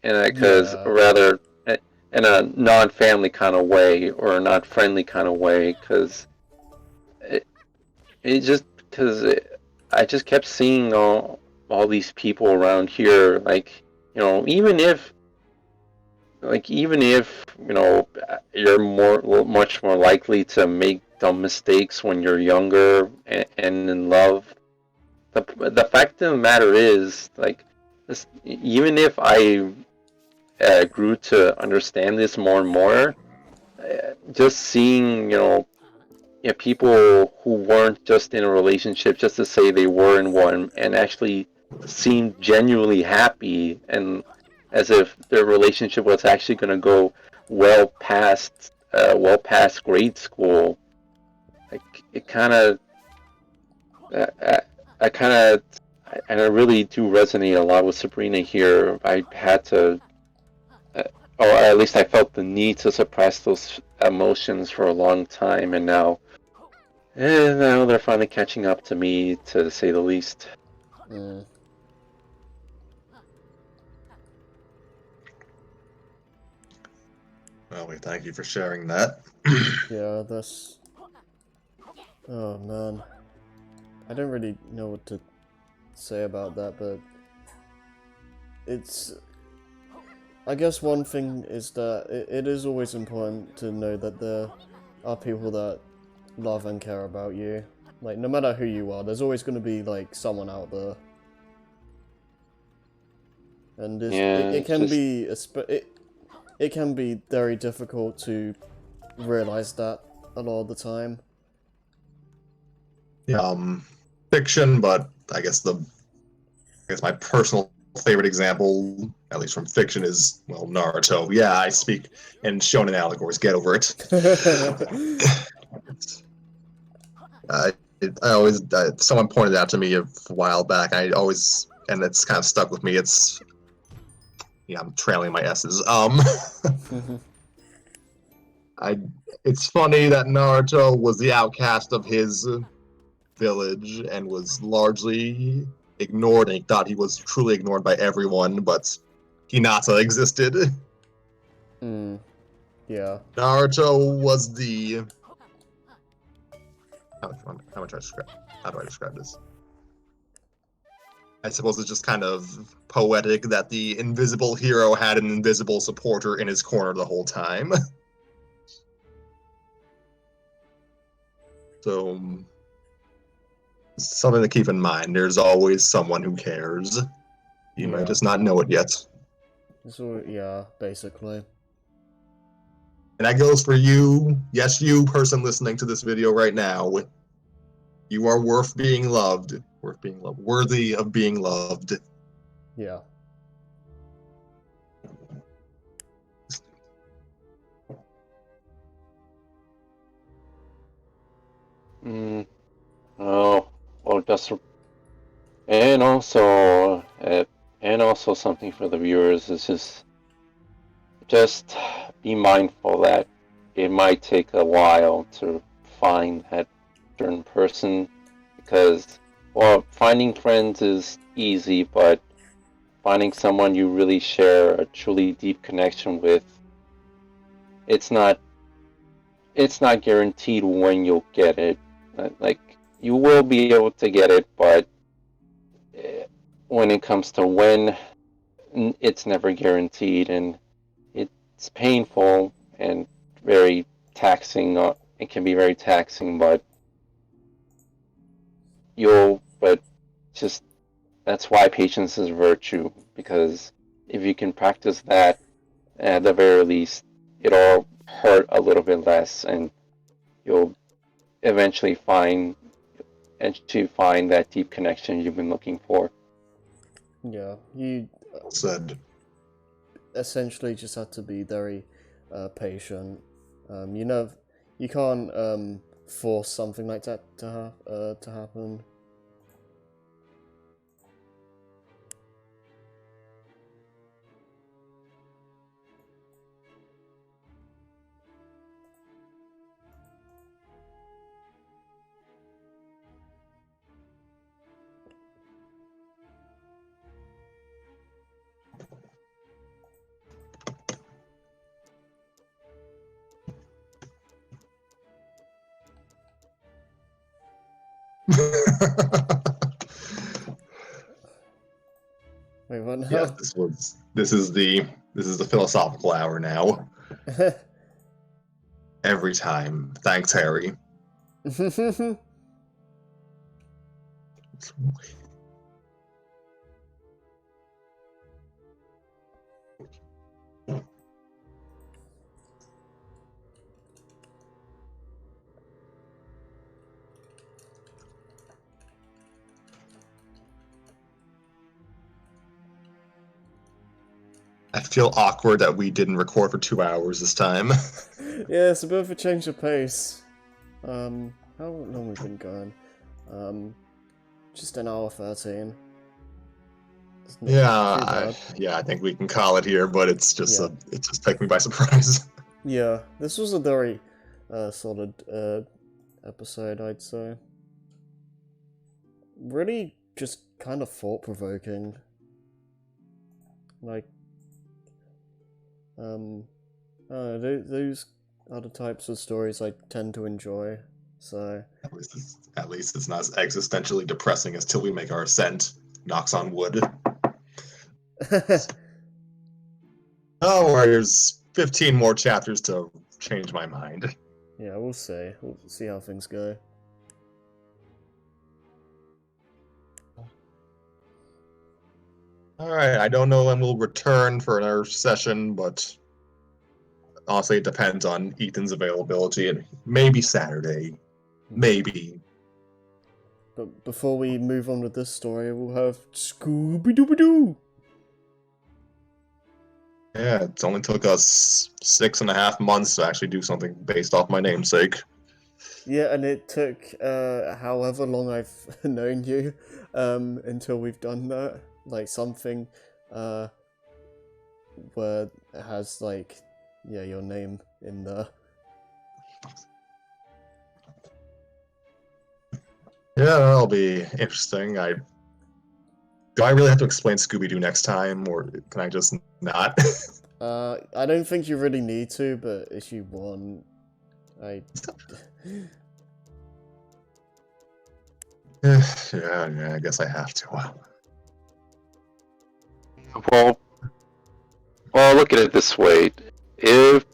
and because rather in a non-family kind of way or a non-friendly kind of way, because I just kept seeing all these people around here, like, you know, even if you know, you're much more likely to make dumb mistakes when you're younger and in love. The fact of the matter is, like, even if I grew to understand this more and more, just seeing, you know, people who weren't just in a relationship just to say they were in one and actually seemed genuinely happy and as if their relationship was actually going to go well past grade school. Like, it kind of, I really do resonate a lot with Sabrina here. I had to, or at least I felt the need to suppress those emotions for a long time, and now they're finally catching up to me, to say the least. Well, we thank you for sharing that. Yeah, that's... Oh, man. I don't really know what to say about that, but... It's... I guess one thing is that it is always important to know that there are people that love and care about you. Like, no matter who you are, there's always going to be, like, someone out there. And it can be... It can be very difficult to realize that a lot of the time. Fiction, but I guess my personal favorite example, at least from fiction, is, well, Naruto. Yeah, I speak in shonen allegories. Get over it. Someone pointed out to me a while back. And it's kind of stuck with me. Yeah, I'm trailing my S's. It's funny that Naruto was the outcast of his village and was largely ignored, and he thought he was truly ignored by everyone, but Hinata existed. Yeah. Naruto was the how do I describe this? I suppose it's just kind of poetic that the invisible hero had an invisible supporter in his corner the whole time. So, something to keep in mind. There's always someone who cares. You might just not know it yet. So, yeah, basically. And that goes for you, yes, you person listening to this video right now. You are worth being loved. Worth being loved. Worthy of being loved. Yeah. Oh, well, and also, and also something for the viewers is just be mindful that it might take a while to find that certain person, because, well, finding friends is easy, but finding someone you really share a truly deep connection with, it's not guaranteed when you'll get it. Like, you will be able to get it, but when it comes to when, it's never guaranteed, and it's painful and very taxing. It can be very taxing, but but just that's why patience is virtue, because if you can practice that, at the very least, it'll hurt a little bit less, and you'll eventually find that deep connection you've been looking for. Yeah, you Said. essentially just have to be very patient. You can't force something like that to happen. Wait, what now? Yes, this is the philosophical hour now. Every time. Thanks, Harry. I feel awkward that we didn't record for 2 hours this time. Yeah, it's a bit of a change of pace. How long we've been going? Just an hour 13. It's not too bad. I think we can call it here, but it's just Yeah. it just took me by surprise. Yeah, this was a very solid episode, I'd say. Really just kind of thought-provoking. Like, those are the types of stories I tend to enjoy, so... At least it's not as existentially depressing as Till We Make Our Ascent. Knocks on wood. Oh, there's 15 more chapters to change my mind. Yeah, we'll see. We'll see how things go. Alright, I don't know when we'll return for another session, but honestly, it depends on Ethan's availability, and maybe Saturday. Maybe. But before we move on with this story, we'll have Scooby-Dooby-Doo! Yeah, it's only took us 6.5 months to actually do something based off my namesake. Yeah, and it took however long I've known you until we've done that. Like something where it has like your name in there. Yeah, that'll be interesting. Do I really have to explain Scooby-Doo next time, or can I just not? I don't think you really need to, but if you want, I... Yeah, I guess I have to. Well, look at it this way. If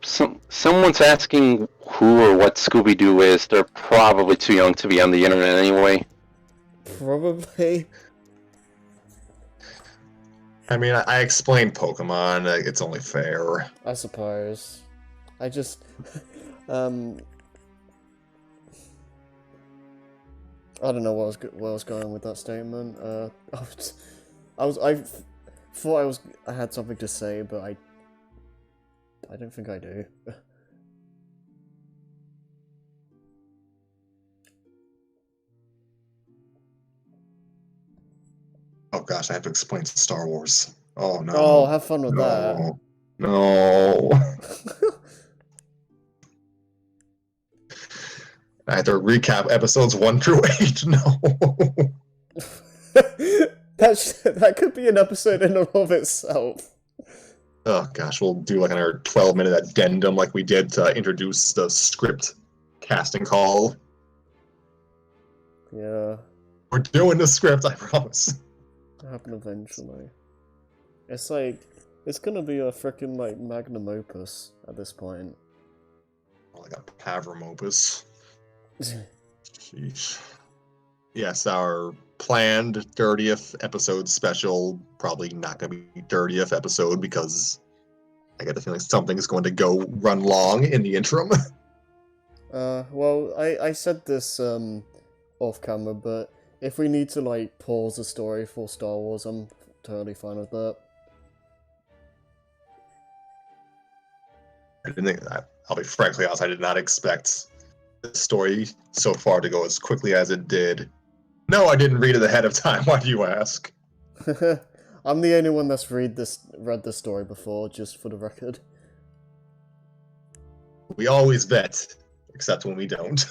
someone's asking who or what Scooby-Doo is, they're probably too young to be on the internet anyway. Probably. I mean, I explained Pokemon. It's only fair. I suppose. I just... I don't know where I was going with that statement. I thought I had something to say, but I don't think I do. Oh gosh, I have to explain Star Wars. Oh no. Oh, have fun with that. No. I have to recap episodes 1 through 8. No. That could be an episode in and of itself. Oh gosh, we'll do like another 12-minute addendum like we did to introduce the script casting call. Yeah. We're doing the script, I promise. It'll happen eventually. It's like, it's gonna be a freaking like magnum opus at this point. Like a Pavram opus. Sheesh. Yes, our planned 30th episode special, probably not going to be 30th episode because I get the feeling something's going to run long in the interim. Well, I said this off camera, but if we need to like pause the story for Star Wars, I'm totally fine with that. I didn't think that. I'll be frankly honest, I did not expect the story so far to go as quickly as it did. No, I didn't read it ahead of time. Why do you ask? I'm the only one that's read this story before, just for the record. We always bet, except when we don't.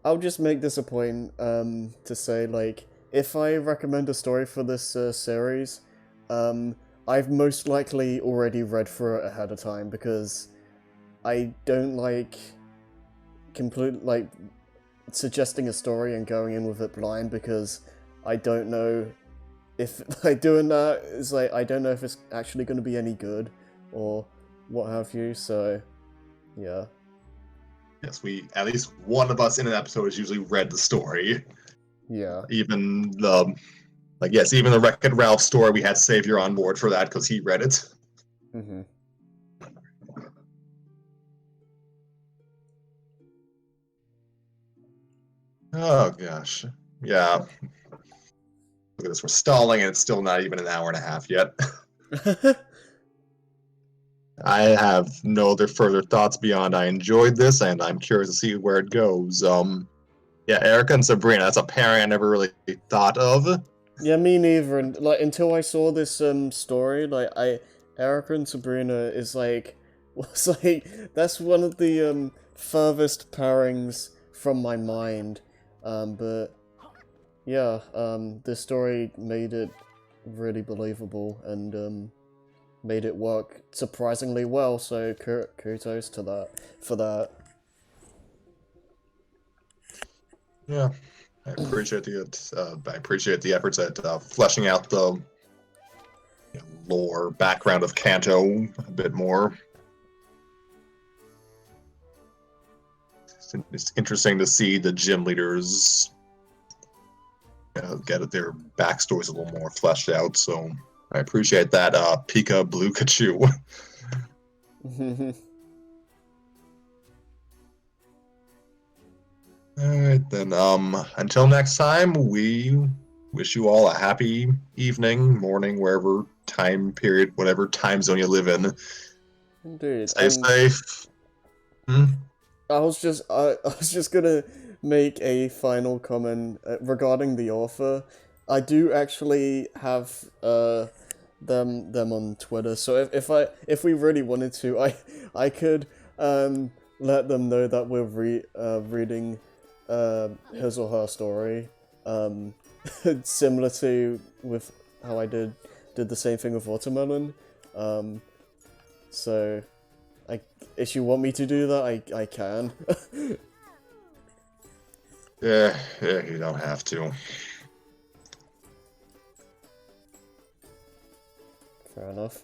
I'll just make this a point to say, like, if I recommend a story for this series, I've most likely already read through it ahead of time because I don't like suggesting a story and going in with it blind because I don't know if like doing that is like I don't know if it's actually going to be any good or what have you. So yeah. Yes, at least one of us in an episode has usually read the story. Yeah. Even the even the Wreck-It Ralph story, we had Savior on board for that because he read it. Mm-hmm. Oh gosh. Yeah. Look at this, we're stalling and it's still not even an hour and a half yet. I have no other further thoughts beyond I enjoyed this and I'm curious to see where it goes. Yeah, Erika and Sabrina, that's a pairing I never really thought of. Yeah, me neither. And like until I saw this story, like Erika and Sabrina is like was like that's one of the furthest pairings from my mind. But yeah, this story made it really believable and made it work surprisingly well. So kudos to that for that. Yeah. I appreciate the efforts at fleshing out the lore background of Kanto a bit more. It's interesting to see the gym leaders get their backstories a little more fleshed out. So I appreciate that. Pika Blue Kachu. Alright then, until next time, we wish you all a happy evening, morning, wherever time period, whatever time zone you live in. Indeed. Stay safe. I was just gonna make a final comment regarding the author. I do actually have them on Twitter. So if we really wanted to, I could let them know that we're reading his or her story, similar to with how I did the same thing with Watermelon. So if you want me to do that, I can. Yeah, you don't have to. Fair enough.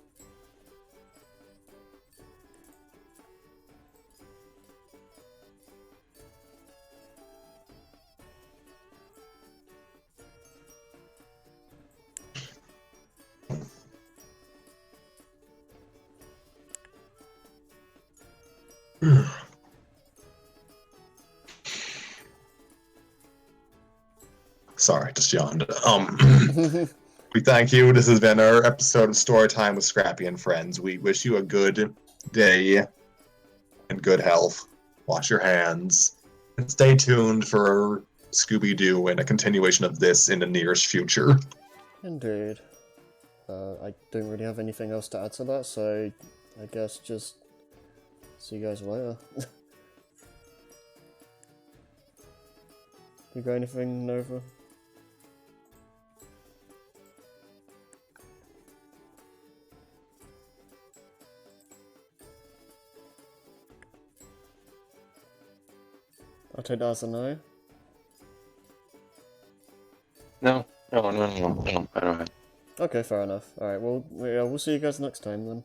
Sorry, just yawned. We thank you. This has been our episode of Storytime with Scrappy and Friends. We wish you a good day and good health. Wash your hands. And stay tuned for Scooby-Doo and a continuation of this in the nearest future. Indeed. I don't really have anything else to add to that, so I guess just see you guys later. You got anything, Nova? I'll take that as a no. No, I don't have. Okay, fair enough. Alright, well, we'll see you guys next time then.